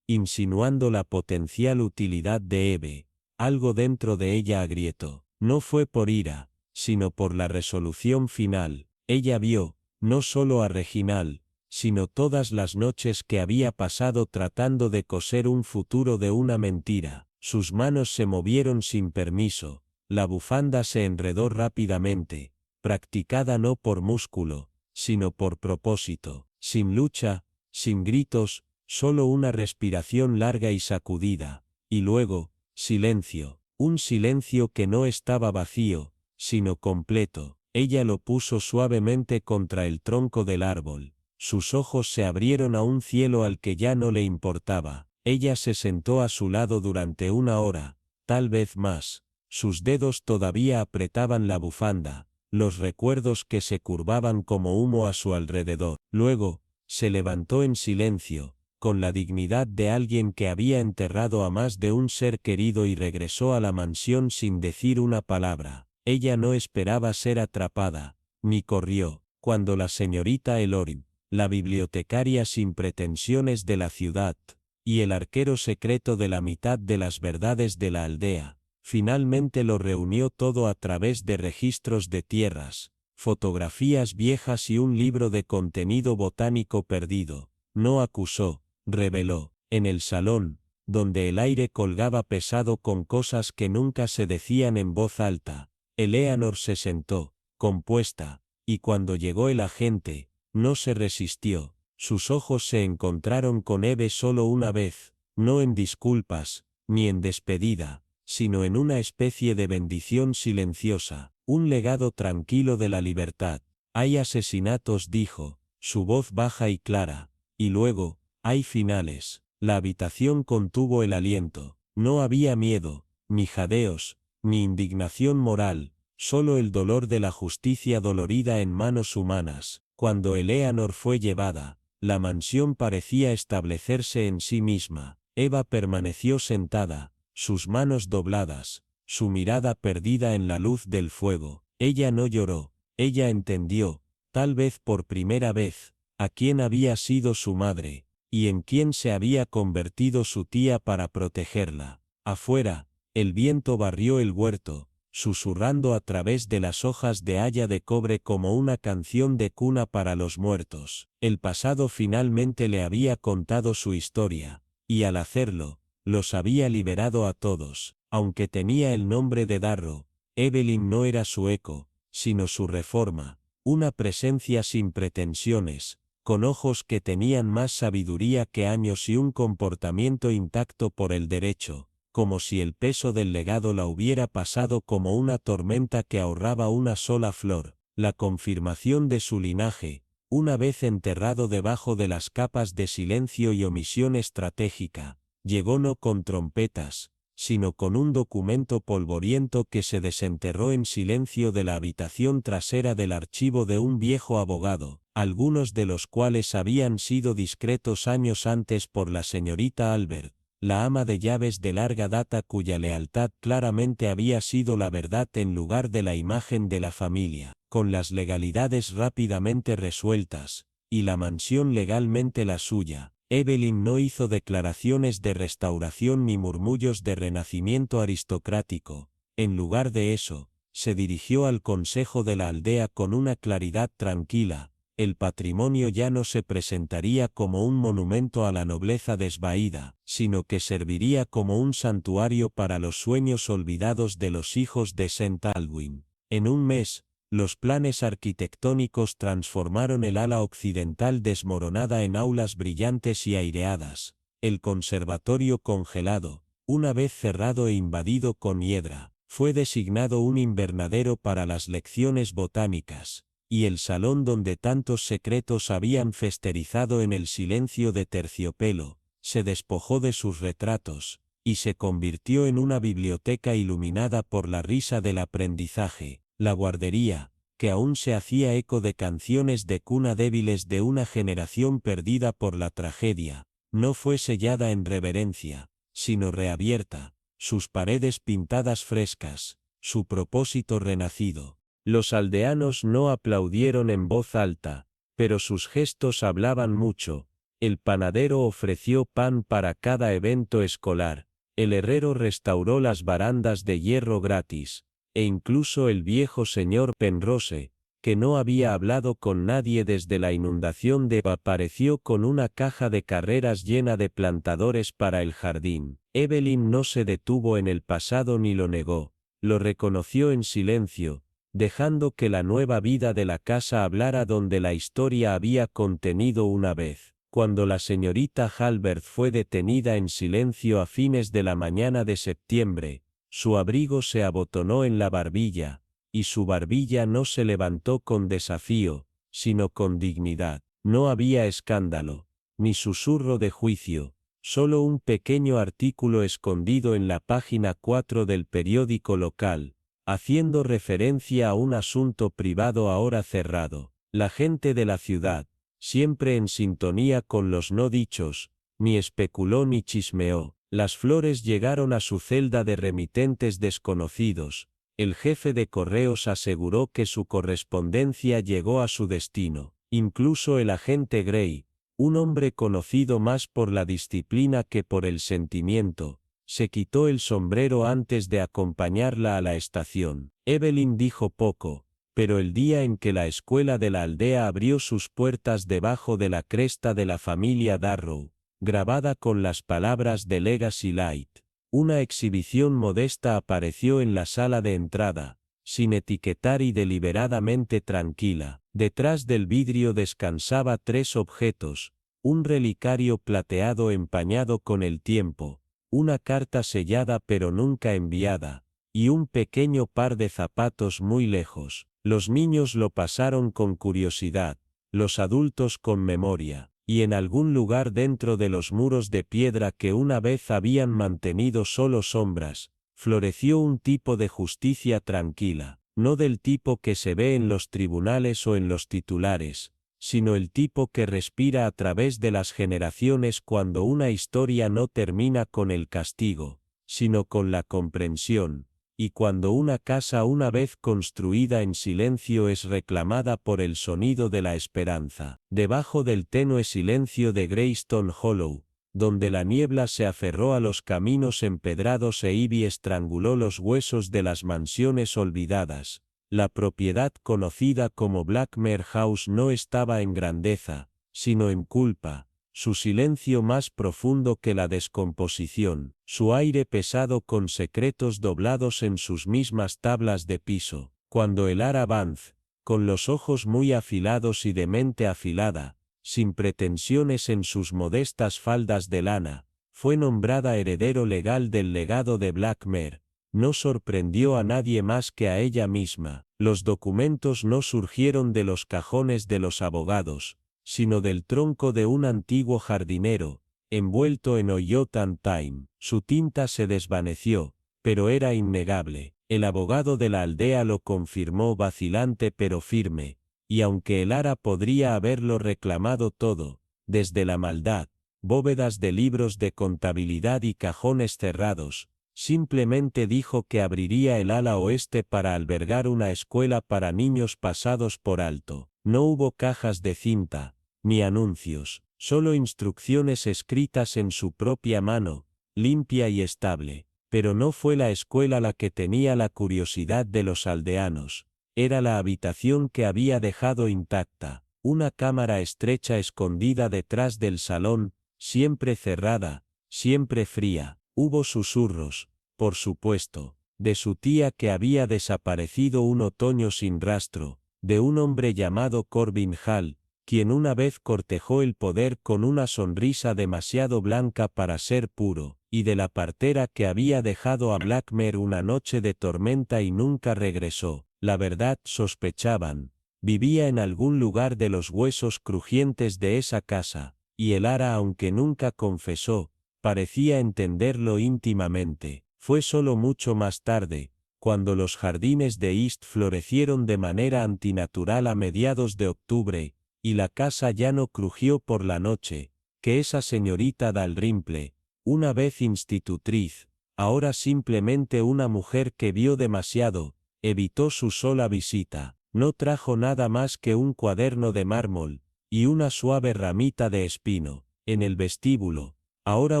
insinuando la potencial utilidad de Eve, algo dentro de ella agrietó. No fue por ira, sino por la resolución final. Ella vio, no solo a Reginald, sino todas las noches que había pasado tratando de coser un futuro de una mentira. Sus manos se movieron sin permiso, la bufanda se enredó rápidamente, practicada no por músculo, sino por propósito, sin lucha, sin gritos, solo una respiración larga y sacudida, y luego, silencio. Un silencio que no estaba vacío, sino completo. Ella lo puso suavemente contra el tronco del árbol. Sus ojos se abrieron a un cielo al que ya no le importaba. Ella se sentó a su lado durante 1 hora, tal vez más. Sus dedos todavía apretaban la bufanda, los recuerdos que se curvaban como humo a su alrededor. Luego, se levantó en silencio, con la dignidad de alguien que había enterrado a más de un ser querido y regresó a la mansión sin decir una palabra. Ella no esperaba ser atrapada, ni corrió. Cuando la señorita Elorin, la bibliotecaria sin pretensiones de la ciudad, y el arquero secreto de la mitad de las verdades de la aldea, finalmente lo reunió todo a través de registros de tierras, fotografías viejas y un libro de contenido botánico perdido. No acusó, reveló. En el salón, donde el aire colgaba pesado con cosas que nunca se decían en voz alta, Eleanor se sentó, compuesta, y cuando llegó el agente, no se resistió. Sus ojos se encontraron con Eve solo una vez, no en disculpas, ni en despedida, sino en una especie de bendición silenciosa, un legado tranquilo de la libertad. Hay asesinatos, dijo, su voz baja y clara, y luego, hay finales. La habitación contuvo el aliento. No había miedo, ni jadeos, ni indignación moral, solo el dolor de la justicia dolorida en manos humanas. Cuando Eleanor fue llevada, la mansión parecía establecerse en sí misma. Eva permaneció sentada, sus manos dobladas, su mirada perdida en la luz del fuego. Ella no lloró, ella entendió, tal vez por primera vez, a quién había sido su madre, y en quién se había convertido su tía para protegerla. Afuera, el viento barrió el huerto, susurrando a través de las hojas de haya de cobre como una canción de cuna para los muertos. El pasado finalmente le había contado su historia, y al hacerlo, los había liberado a todos. Aunque tenía el nombre de Darrow, Evelyn no era su eco, sino su reforma, una presencia sin pretensiones, con ojos que tenían más sabiduría que años y un comportamiento intacto por el derecho, como si el peso del legado la hubiera pasado como una tormenta que ahorraba una sola flor. La confirmación de su linaje, una vez enterrado debajo de las capas de silencio y omisión estratégica, llegó no con trompetas, sino con un documento polvoriento que se desenterró en silencio de la habitación trasera del archivo de un viejo abogado, algunos de los cuales habían sido discretos años antes por la señorita Albert, la ama de llaves de larga data cuya lealtad claramente había sido la verdad en lugar de la imagen de la familia. Con las legalidades rápidamente resueltas, y la mansión legalmente la suya, Evelyn no hizo declaraciones de restauración ni murmullos de renacimiento aristocrático. En lugar de eso, se dirigió al consejo de la aldea con una claridad tranquila. El patrimonio ya no se presentaría como un monumento a la nobleza desvaída, sino que serviría como un santuario para los sueños olvidados de los hijos de St. Alwyn. En un mes, los planes arquitectónicos transformaron el ala occidental desmoronada en aulas brillantes y aireadas. El conservatorio congelado, una vez cerrado e invadido con hiedra, fue designado un invernadero para las lecciones botánicas, y el salón donde tantos secretos habían festerizado en el silencio de terciopelo, se despojó de sus retratos, y se convirtió en una biblioteca iluminada por la risa del aprendizaje. La guardería, que aún se hacía eco de canciones de cuna débiles de una generación perdida por la tragedia, no fue sellada en reverencia, sino reabierta, sus paredes pintadas frescas, su propósito renacido. Los aldeanos no aplaudieron en voz alta, pero sus gestos hablaban mucho. El panadero ofreció pan para cada evento escolar, el herrero restauró las barandas de hierro gratis, e incluso el viejo señor Penrose, que no había hablado con nadie desde la inundación de apareció con una caja de carreras llena de plantadores para el jardín. Evelyn no se detuvo en el pasado ni lo negó, lo reconoció en silencio, dejando que la nueva vida de la casa hablara donde la historia había contenido una vez. Cuando la señorita Halbert fue detenida en silencio a fines de la mañana de septiembre, Su abrigo se abotonó en la barbilla, y su barbilla no se levantó con desafío, sino con dignidad. No había escándalo, ni susurro de juicio, solo un pequeño artículo escondido en la página 4 del periódico local, haciendo referencia a un asunto privado ahora cerrado. La gente de la ciudad, siempre en sintonía con los no dichos, ni especuló ni chismeó. Las flores llegaron a su celda de remitentes desconocidos. El jefe de correos aseguró que su correspondencia llegó a su destino. Incluso el agente Gray, un hombre conocido más por la disciplina que por el sentimiento, se quitó el sombrero antes de acompañarla a la estación. Evelyn dijo poco, pero el día en que la escuela de la aldea abrió sus puertas debajo de la cresta de la familia Darrow, grabada con las palabras de Legacy Light, una exhibición modesta apareció en la sala de entrada, sin etiquetar y deliberadamente tranquila. Detrás del vidrio descansaba 3 objetos: un relicario plateado empañado con el tiempo, una carta sellada pero nunca enviada, y un pequeño par de zapatos muy lejos. Los niños lo pasaron con curiosidad, los adultos con memoria, y en algún lugar dentro de los muros de piedra que una vez habían mantenido solo sombras, floreció un tipo de justicia tranquila, no del tipo que se ve en los tribunales o en los titulares, sino el tipo que respira a través de las generaciones cuando una historia no termina con el castigo, sino con la comprensión, y cuando una casa una vez construida en silencio es reclamada por el sonido de la esperanza. Debajo del tenue silencio de Greystone Hollow, donde la niebla se aferró a los caminos empedrados e Ivy estranguló los huesos de las mansiones olvidadas, la propiedad conocida como Blackmere House no estaba en grandeza, sino en culpa, su silencio más profundo que la descomposición, su aire pesado con secretos doblados en sus mismas tablas de piso. Cuando Elara Vance, con los ojos muy afilados y de mente afilada, sin pretensiones en sus modestas faldas de lana, fue nombrada heredero legal del legado de Blackmere, no sorprendió a nadie más que a ella misma. Los documentos no surgieron de los cajones de los abogados, sino del tronco de un antiguo jardinero, envuelto en Oyot and Time. Su tinta se desvaneció, pero era innegable. El abogado de la aldea lo confirmó vacilante pero firme, y aunque Elara podría haberlo reclamado todo, desde la maldad, bóvedas de libros de contabilidad y cajones cerrados, simplemente dijo que abriría el ala oeste para albergar una escuela para niños pasados por alto. No hubo cajas de cinta, ni anuncios, solo instrucciones escritas en su propia mano, limpia y estable. Pero no fue la escuela la que tenía la curiosidad de los aldeanos, era la habitación que había dejado intacta, una cámara estrecha escondida detrás del salón, siempre cerrada, siempre fría. Hubo susurros, por supuesto, de su tía que había desaparecido un otoño sin rastro, de un hombre llamado Corbin Hall, quien una vez cortejó el poder con una sonrisa demasiado blanca para ser puro, y de la partera que había dejado a Blackmere una noche de tormenta y nunca regresó. La verdad, sospechaban, vivía en algún lugar de los huesos crujientes de esa casa, y Elara, aunque nunca confesó, parecía entenderlo íntimamente. Fue solo mucho más tarde, cuando los jardines de East florecieron de manera antinatural a mediados de octubre, y la casa ya no crujió por la noche, que esa señorita Dalrymple, una vez institutriz, ahora simplemente una mujer que vio demasiado, evitó su sola visita. No trajo nada más que un cuaderno de mármol, y una suave ramita de espino. En el vestíbulo, ahora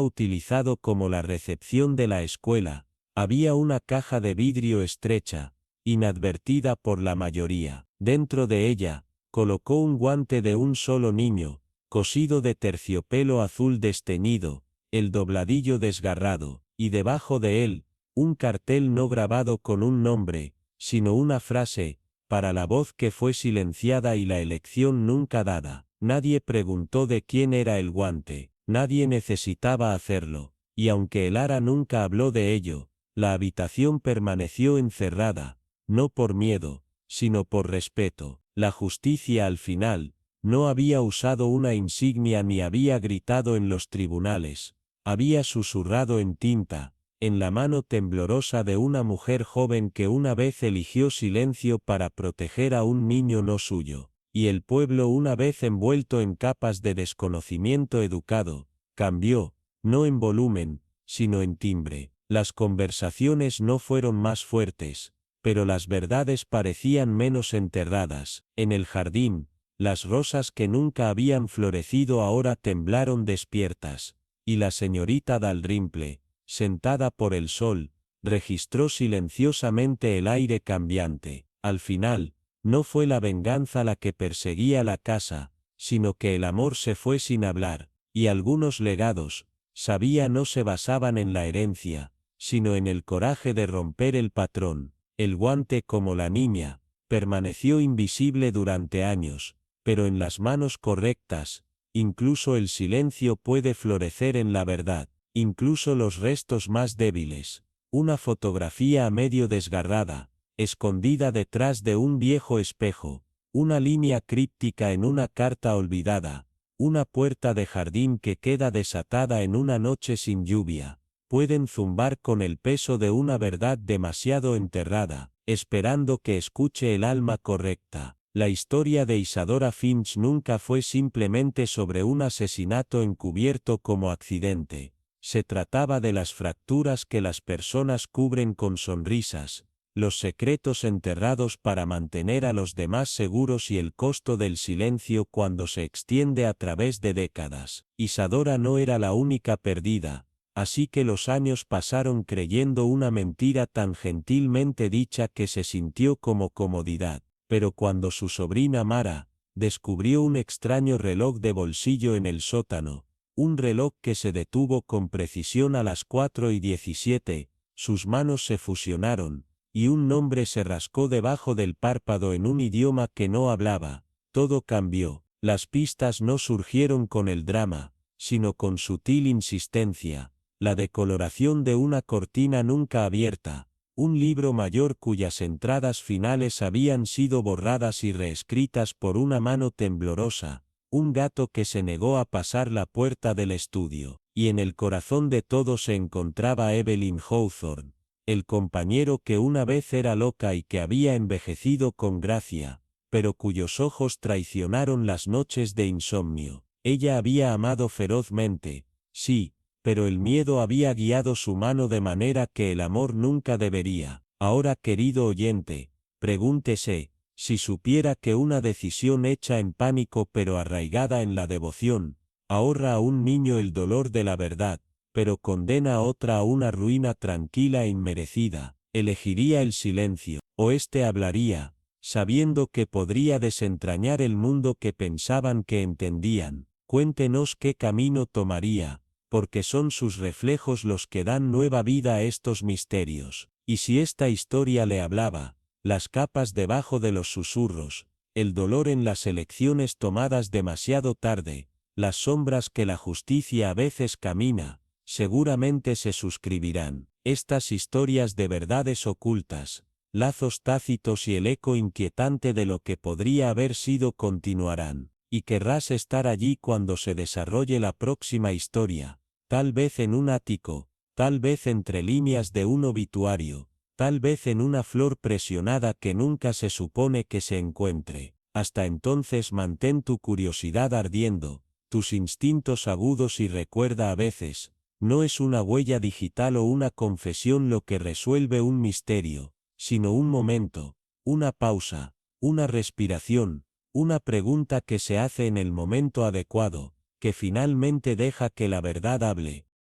utilizado como la recepción de la escuela, había una caja de vidrio estrecha, inadvertida por la mayoría. Dentro de ella, colocó un guante de un solo niño, cosido de terciopelo azul desteñido, el dobladillo desgarrado, y debajo de él, un cartel no grabado con un nombre, sino una frase, para la voz que fue silenciada y la elección nunca dada. Nadie preguntó de quién era el guante, nadie necesitaba hacerlo, y aunque Elara nunca habló de ello, La habitación permaneció encerrada, no por miedo, sino por respeto. La justicia al final, no había usado una insignia ni había gritado en los tribunales, había susurrado en tinta, en la mano temblorosa de una mujer joven que una vez eligió silencio para proteger a un niño no suyo, y el pueblo una vez envuelto en capas de desconocimiento educado, cambió, no en volumen, sino en timbre. Las conversaciones no fueron más fuertes, pero las verdades parecían menos enterradas. En el jardín, las rosas que nunca habían florecido ahora temblaron despiertas, y la señorita Dalrymple, sentada por el sol, registró silenciosamente el aire cambiante. Al final, no fue la venganza la que perseguía la casa, sino que el amor se fue sin hablar, y algunos legados, sabía, no se basaban en la herencia, sino en el coraje de romper el patrón. El guante, como la niña, permaneció invisible durante años, pero en las manos correctas, incluso el silencio puede florecer en la verdad, incluso los restos más débiles. Una fotografía a medio desgarrada, escondida detrás de un viejo espejo, una línea críptica en una carta olvidada, una puerta de jardín que queda desatada en una noche sin lluvia, pueden zumbar con el peso de una verdad demasiado enterrada, esperando que escuche el alma correcta. La historia de Isadora Finch nunca fue simplemente sobre un asesinato encubierto como accidente. Se trataba de las fracturas que las personas cubren con sonrisas, los secretos enterrados para mantener a los demás seguros y el costo del silencio cuando se extiende a través de décadas. Isadora no era la única perdida. Así que los años pasaron creyendo una mentira tan gentilmente dicha que se sintió como comodidad. Pero cuando su sobrina Mara descubrió un extraño reloj de bolsillo en el sótano, un reloj que se detuvo con precisión a las 4:17, sus manos se fusionaron, y un nombre se rascó debajo del párpado en un idioma que no hablaba. Todo cambió. Las pistas no surgieron con el drama, sino con sutil insistencia. La decoloración de una cortina nunca abierta, un libro mayor cuyas entradas finales habían sido borradas y reescritas por una mano temblorosa, un gato que se negó a pasar la puerta del estudio, y en el corazón de todo se encontraba Evelyn Hawthorne, el compañero que una vez era loca y que había envejecido con gracia, pero cuyos ojos traicionaron las noches de insomnio. Ella había amado ferozmente, sí, pero el miedo había guiado su mano de manera que el amor nunca debería. Ahora, querido oyente, pregúntese, si supiera que una decisión hecha en pánico pero arraigada en la devoción, ahorra a un niño el dolor de la verdad, pero condena a otra a una ruina tranquila e inmerecida, elegiría el silencio, o éste hablaría, sabiendo que podría desentrañar el mundo que pensaban que entendían. Cuéntenos qué camino tomaría, porque son sus reflejos los que dan nueva vida a estos misterios. Y si esta historia le hablaba, las capas debajo de los susurros, el dolor en las elecciones tomadas demasiado tarde, las sombras que la justicia a veces camina, seguramente se suscribirán. Estas historias de verdades ocultas, lazos tácitos y el eco inquietante de lo que podría haber sido continuarán. Y querrás estar allí cuando se desarrolle la próxima historia, tal vez en un ático, tal vez entre líneas de un obituario, tal vez en una flor presionada que nunca se supone que se encuentre. Hasta entonces mantén tu curiosidad ardiendo, tus instintos agudos y recuerda a veces, no es una huella digital o una confesión lo que resuelve un misterio, sino un momento, una pausa, una respiración, una pregunta que se hace en el momento adecuado, que finalmente deja que la verdad hable.